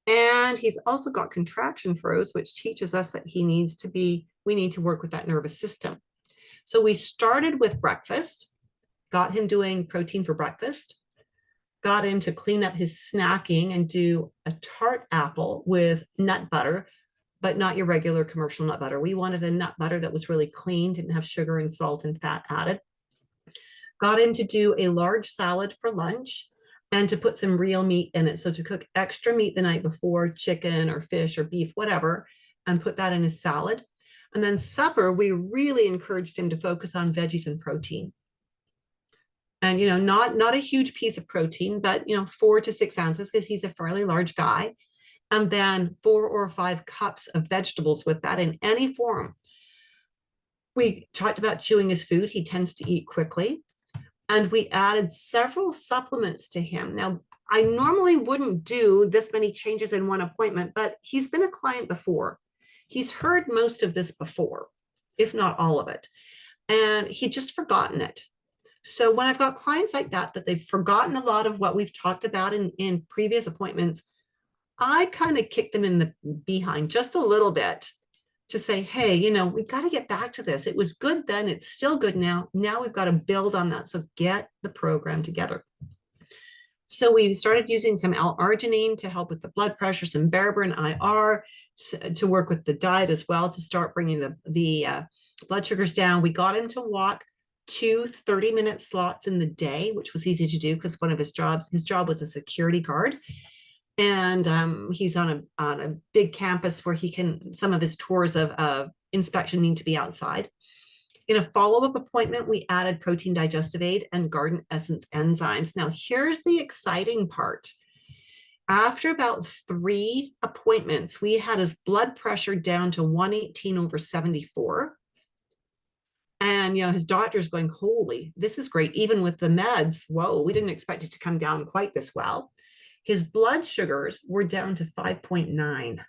And he's also got contraction froze, which teaches us that we need to work with that nervous system. So we started with breakfast, got him doing protein for breakfast, got him to clean up his snacking and do a tart apple with nut butter, but not your regular commercial nut butter. We wanted a nut butter that was really clean, didn't have sugar and salt and fat added. Got him to do a large salad for lunch and to put some real meat in it. So to cook extra meat the night before, chicken or fish or beef, whatever, and put that in his salad. And then supper, we really encouraged him to focus on veggies and protein. And, not a huge piece of protein, but, 4 to 6 ounces, because he's a fairly large guy. And then 4 or 5 cups of vegetables with that in any form. We talked about chewing his food. He tends to eat quickly. And we added several supplements to him. Now, I normally wouldn't do this many changes in one appointment, but he's been a client before. He's heard most of this before, if not all of it. And he'd just forgotten it. So when I've got clients like that they've forgotten a lot of what we've talked about in previous appointments, I kind of kick them in the behind just a little bit to say, hey, we've got to get back to this. It was good then. It's still good now. Now we've got to build on that. So get the program together. So we started using some L-arginine to help with the blood pressure, some berberine IR to work with the diet as well, to start bringing the blood sugars down. We got him to walk 2 30-minute slots in the day, which was easy to do because one of his job was a security guard. And he's on a big campus where some of his tours of inspection need to be outside. In a follow-up appointment, we added protein digestive aid and garden essence enzymes. Now, here's the exciting part. After about 3 appointments, we had his blood pressure down to 118/74. And, his doctor's going, holy, this is great. Even with the meds, whoa, we didn't expect it to come down quite this well. His blood sugars were down to 5.9,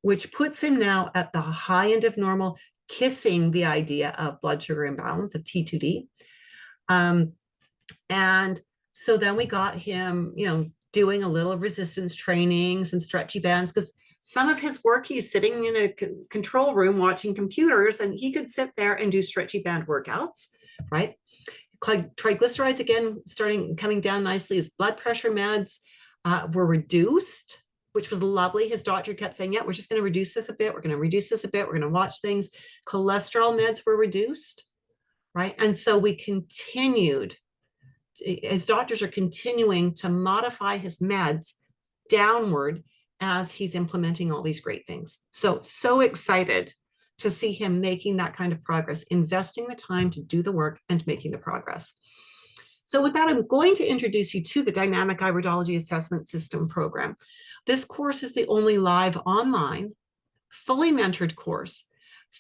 which puts him now at the high end of normal, kissing the idea of blood sugar imbalance, of T2D. And so then we got him, doing a little resistance training, some stretchy bands, because some of his work, he's sitting in a control room watching computers, and he could sit there and do stretchy band workouts, right? Triglycerides, again, coming down nicely. His blood pressure meds were reduced. which was lovely. His doctor kept saying, yeah, we're just going to reduce this a bit. We're going to reduce this a bit. We're going to watch things. Cholesterol meds were reduced, right? And so we continued, his doctors are continuing to modify his meds downward as he's implementing all these great things. So excited to see him making that kind of progress, investing the time to do the work and making the progress. So with that, I'm going to introduce you to the Dynamic Iridology Assessment System program. This course is the only live online, fully mentored course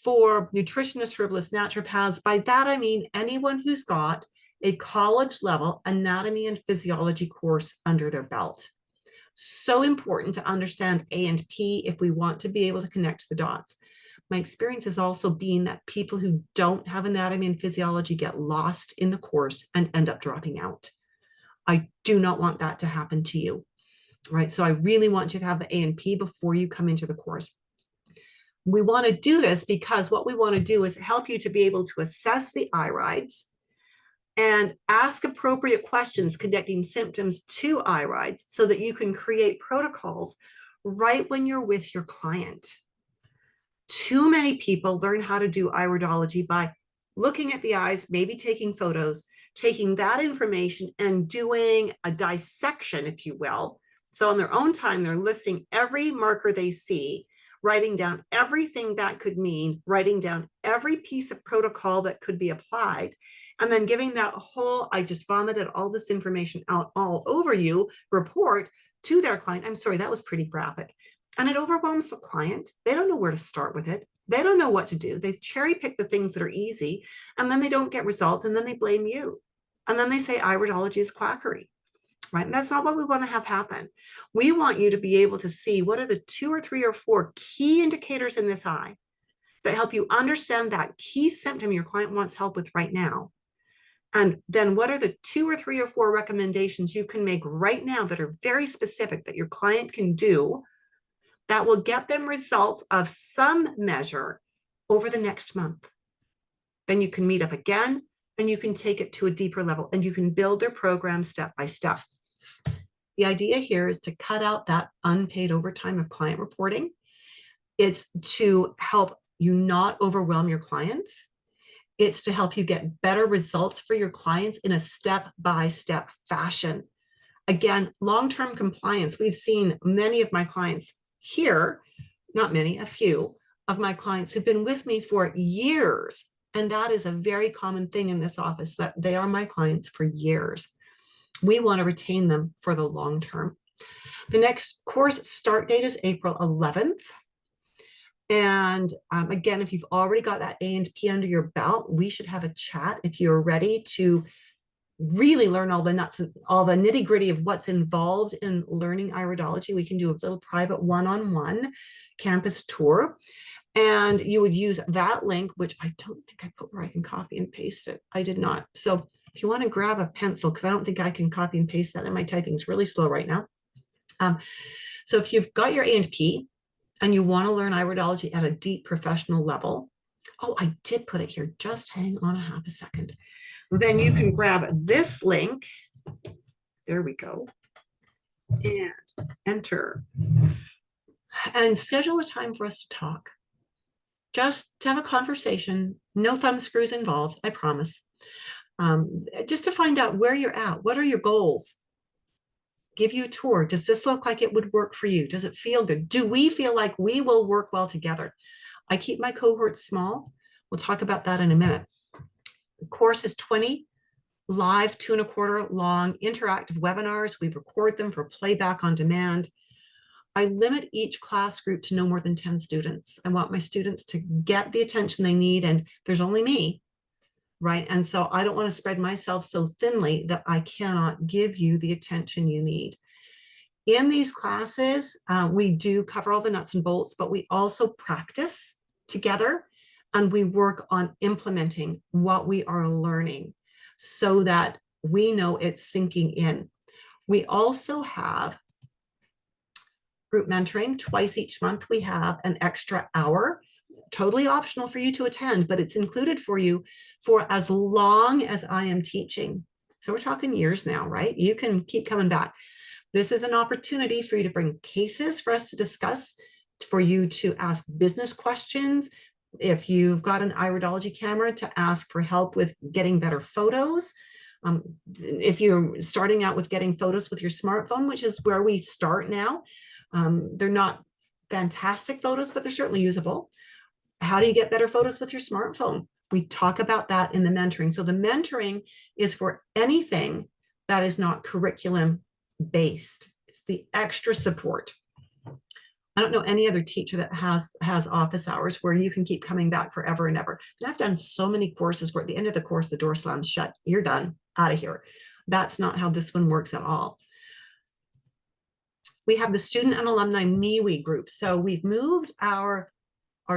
for nutritionists, herbalists, naturopaths. By that, I mean anyone who's got a college level anatomy and physiology course under their belt. So important to understand A and P if we want to be able to connect the dots. My experience has also been that people who don't have anatomy and physiology get lost in the course and end up dropping out. I do not want that to happen to you, right? So I really want you to have the A and P before you come into the course. We want to do this because what we want to do is help you to be able to assess the irides and ask appropriate questions connecting symptoms to irides so that you can create protocols right when you're with your client. Too many people learn how to do iridology by looking at the eyes, maybe taking photos, taking that information and doing a dissection, if you will. So on their own time, they're listing every marker they see, writing down everything that could mean, writing down every piece of protocol that could be applied, and then giving that whole, I just vomited all this information out all over you report to their client. I'm sorry, that was pretty graphic. And it overwhelms the client. They don't know where to start with it. They don't know what to do. They've cherry picked the things that are easy, and then they don't get results, and then they blame you. And then they say iridology is quackery, right? And that's not what we want to have happen. We want you to be able to see what are the 2 or 3 or 4 key indicators in this eye that help you understand that key symptom your client wants help with right now. And then what are the 2 or 3 or 4 recommendations you can make right now that are very specific that your client can do that will get them results of some measure over the next month. Then you can meet up again and you can take it to a deeper level and you can build their program step by step. The idea here is to cut out that unpaid overtime of client reporting. It's to help you not overwhelm your clients. It's to help you get better results for your clients in a step-by-step fashion. Again, long-term compliance. We've seen many of my clients here, not many, a few of my clients who've been with me for years. And that is a very common thing in this office, that they are my clients for years. We want to retain them for the long term. The next course start date is April 11th. And again, if you've already got that A and P under your belt, we should have a chat if you're ready to really learn all the nuts and all the nitty gritty of what's involved in learning iridology. We can do a little private one-on-one campus tour. And you would use that link, which I don't think I put where I can copy and paste it. I did not. So if you want to grab a pencil, because I don't think I can copy and paste that, and my typing is really slow right now. So if you've got your A and P and you want to learn iridology at a deep professional level, oh, I did put it here. Just hang on a half a second. Then you can grab this link. There we go. And enter. And schedule a time for us to talk. Just to have a conversation. No thumb screws involved, I promise. Just to find out where you're at. What are your goals? Give you a tour. Does this look like it would work for you? Does it feel good? Do we feel like we will work well together? I keep my cohorts small. We'll talk about that in a minute. The course is 20 live 2.25 long interactive webinars. We record them for playback on demand. I limit each class group to no more than 10 students. I want my students to get the attention they need, and there's only me, right? And so I don't want to spread myself so thinly that I cannot give you the attention you need. In these classes, we do cover all the nuts and bolts, but we also practice together and we work on implementing what we are learning so that we know it's sinking in. We also have group mentoring. Twice each month, we have an extra hour, totally optional for you to attend, but it's included for you for as long as I am teaching. So we're talking years now, right? You can keep coming back. This is an opportunity for you to bring cases for us to discuss, for you to ask business questions. If you've got an iridology camera, to ask for help with getting better photos. If you're starting out with getting photos with your smartphone, which is where we start now, they're not fantastic photos, but they're certainly usable. How do you get better photos with your smartphone? We talk about that in the mentoring. So the mentoring is for anything that is not curriculum based. It's the extra support. I don't know any other teacher that has office hours where you can keep coming back forever and ever. And I've done so many courses where at the end of the course, the door slams shut. You're done, out of here. That's not how this one works at all. We have the student and alumni MeWe group. So we've moved our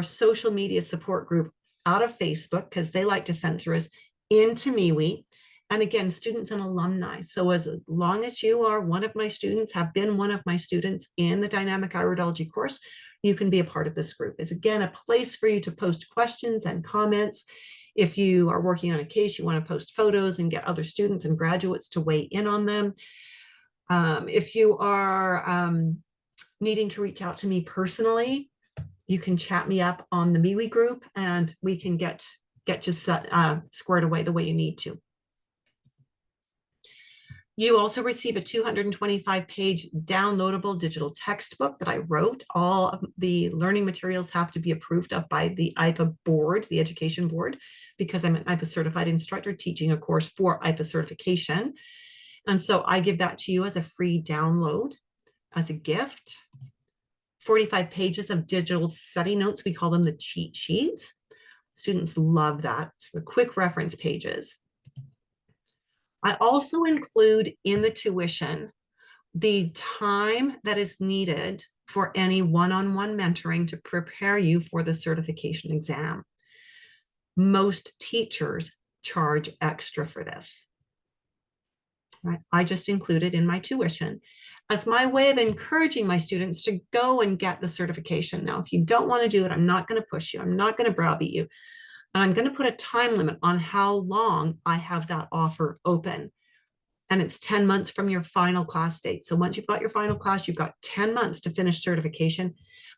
social media support group out of Facebook because they like to censor us into MeWe. And again, students and alumni. So as long as you are one of my students, have been one of my students in the dynamic iridology course, you can be a part of this group. It's again a place for you to post questions and comments. If you are working on a case, you want to post photos and get other students and graduates to weigh in on them. If you are needing to reach out to me personally, you can chat me up on the MeWe group and we can get you squared away the way you need to. You also receive a 225-page downloadable digital textbook that I wrote. All of the learning materials have to be approved of by the IPA board, the education board, because I'm an IPA certified instructor teaching a course for IPA certification. And so I give that to you as a free download, as a gift. 45 pages of digital study notes. We call them the cheat sheets. Students love that. It's the quick reference pages. I also include in the tuition the time that is needed for any one-on-one mentoring to prepare you for the certification exam. Most teachers charge extra for this. Right? I just include it in my tuition as my way of encouraging my students to go and get the certification. Now, if you don't want to do it, I'm not going to push you. I'm not going to browbeat you. And I'm going to put a time limit on how long I have that offer open. And it's 10 months from your final class date. So once you've got your final class, you've got 10 months to finish certification.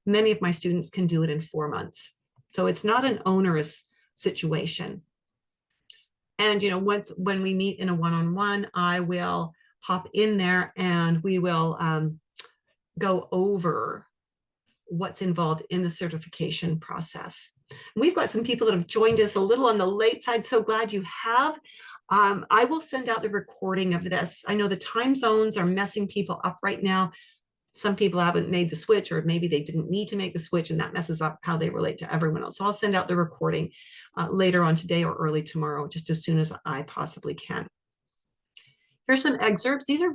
Many of my students can do it in 4 months. So it's not an onerous situation. And, you know, when we meet in a one-on-one, I will hop in there and we will go over what's involved in the certification process. We've got some people that have joined us a little on the late side. So glad you have. I will send out the recording of this. I know the time zones are messing people up right now. Some people haven't made the switch, or maybe they didn't need to make the switch, and that messes up how they relate to everyone else. So I'll send out the recording later on today or early tomorrow, just as soon as I possibly can. Here's some excerpts. These are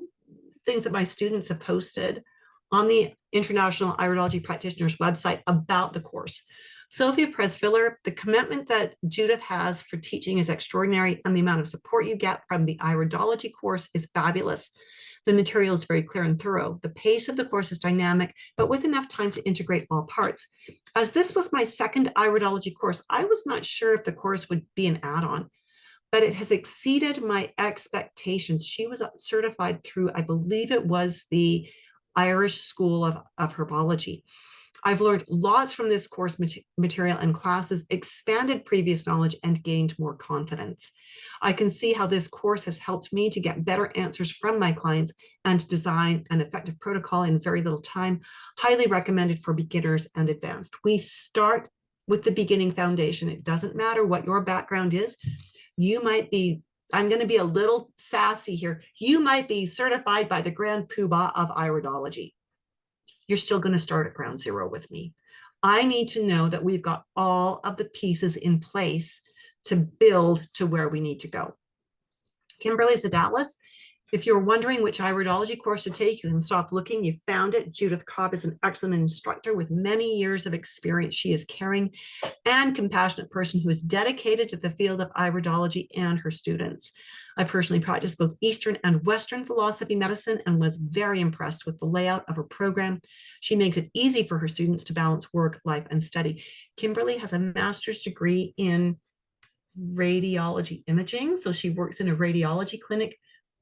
things that my students have posted on the International Iridology Practitioners website about the course. Sophia Presviller, the commitment that Judith has for teaching is extraordinary, and the amount of support you get from the iridology course is fabulous. The material is very clear and thorough. The pace of the course is dynamic, but with enough time to integrate all parts. As this was my second iridology course, I was not sure if the course would be an add-on, but it has exceeded my expectations. She was certified through, I believe it was the Irish School of Herbology. I've learned lots from this course material and classes, expanded previous knowledge, and gained more confidence. I can see how this course has helped me to get better answers from my clients and design an effective protocol in very little time. Highly recommended for beginners and advanced. We start with the beginning foundation. It doesn't matter what your background is. You might be, I'm going to be a little sassy here, you might be certified by the Grand Poobah of Iridology. You're still going to start at ground zero with me. I need to know that we've got all of the pieces in place to build to where we need to go. Kimberly Zadalis, if you're wondering which iridology course to take, you can stop looking. You found it. Judith Cobb is an excellent instructor with many years of experience. She is caring and compassionate person who is dedicated to the field of iridology and her students. I personally practice both Eastern and Western philosophy medicine and was very impressed with the layout of her program. She makes it easy for her students to balance work, life, and study. Kimberly has a master's degree in radiology imaging, so she works in a radiology clinic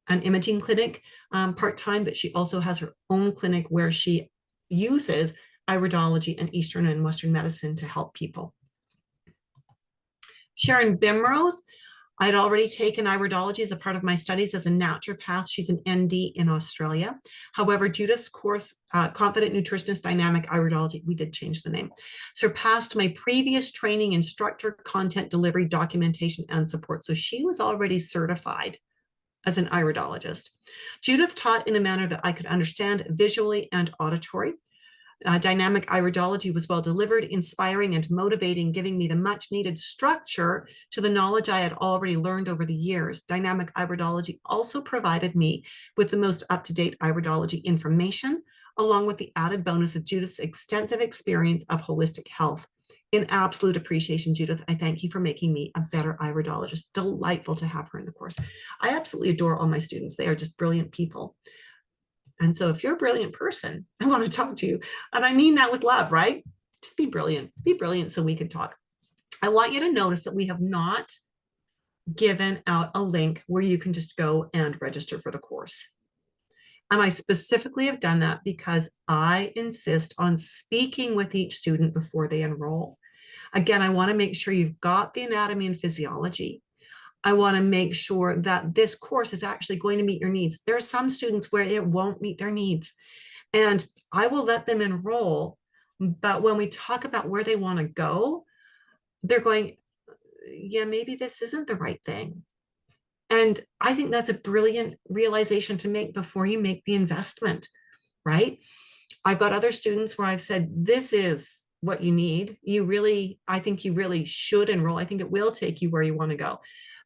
an imaging clinic part-time, but she also has her own clinic where she uses iridology and Eastern and Western medicine to help people. Sharon Bimrose, I'd already taken iridology as a part of my studies as a naturopath. She's an ND in Australia. However, Judith's course, Confident Nutritionist Dynamic Iridology, we did change the name, surpassed my previous training in structure, content delivery, documentation, and support. So she was already certified as an iridologist. Judith taught in a manner that I could understand visually and auditory. Dynamic iridology was well delivered, inspiring and motivating, giving me the much needed structure to the knowledge I had already learned over the years. Dynamic iridology also provided me with the most up-to-date iridology information, along with the added bonus of Judith's extensive experience of holistic health. In absolute appreciation, Judith, I thank you for making me a better iridologist. Delightful to have her in the course. I absolutely adore all my students. They are just brilliant people. And so if you're a brilliant person, I want to talk to you. And I mean that with love, right? Just be brilliant. Be brilliant so we can talk. I want you to notice that we have not given out a link where you can just go and register for the course. And I specifically have done that because I insist on speaking with each student before they enroll. Again, I want to make sure you've got the anatomy and physiology. I want to make sure that this course is actually going to meet your needs. There are some students where it won't meet their needs, and I will let them enroll. But when we talk about where they want to go, they're going, yeah, maybe this isn't the right thing. And I think that's a brilliant realization to make before you make the investment, right? I've got other students where I've said, this is what you need. I think you really should enroll. I think it will take you where you want to go.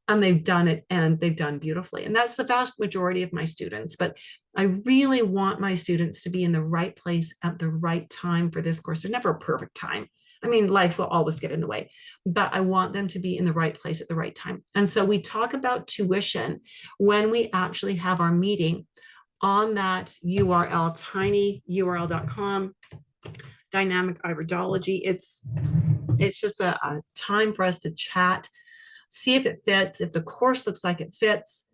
And they've done it, and they've done beautifully. And that's the vast majority of my students. But I really want my students to be in the right place at the right time for this course. There's never a perfect time. I mean, life will always get in the way, but I want them to be in the right place at the right time. And so we talk about tuition when we actually have our meeting on that URL, tinyurl.com, dynamic iridology. It's just a time for us to chat, see if it fits, if the course looks like it fits.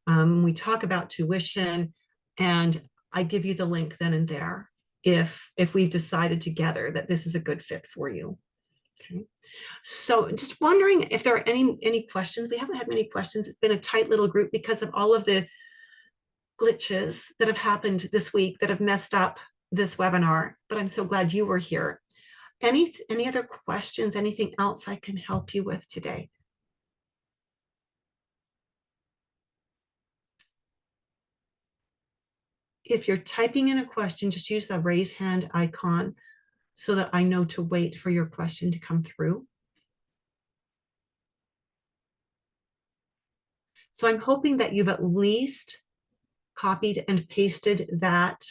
We talk about tuition, and I give you the link then and there if we've decided together that this is a good fit for you. Okay. So just wondering if there are any questions. We haven't had many questions. It's been a tight little group because of all of the glitches that have happened this week that have messed up this webinar, but I'm so glad you were here. Any other questions, anything else I can help you with today? If you're typing in a question, just use the raise hand icon so that I know to wait for your question to come through. So I'm hoping that you've at least copied and pasted that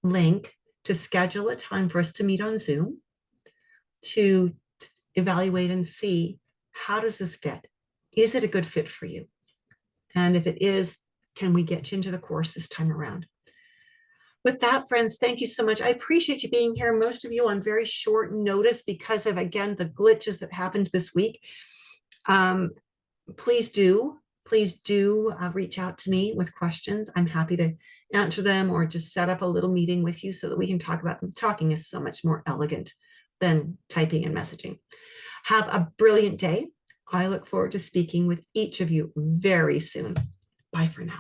link to schedule a time for us to meet on Zoom to evaluate and see, how does this fit? Is it a good fit for you? And if it is, can we get you into the course this time around? With that, friends, thank you so much. I appreciate you being here. Most of you on very short notice because of, again, the glitches that happened this week. Please do reach out to me with questions. I'm happy to answer them or just set up a little meeting with you so that we can talk about them. Talking is so much more elegant than typing and messaging. Have a brilliant day. I look forward to speaking with each of you very soon. Bye for now.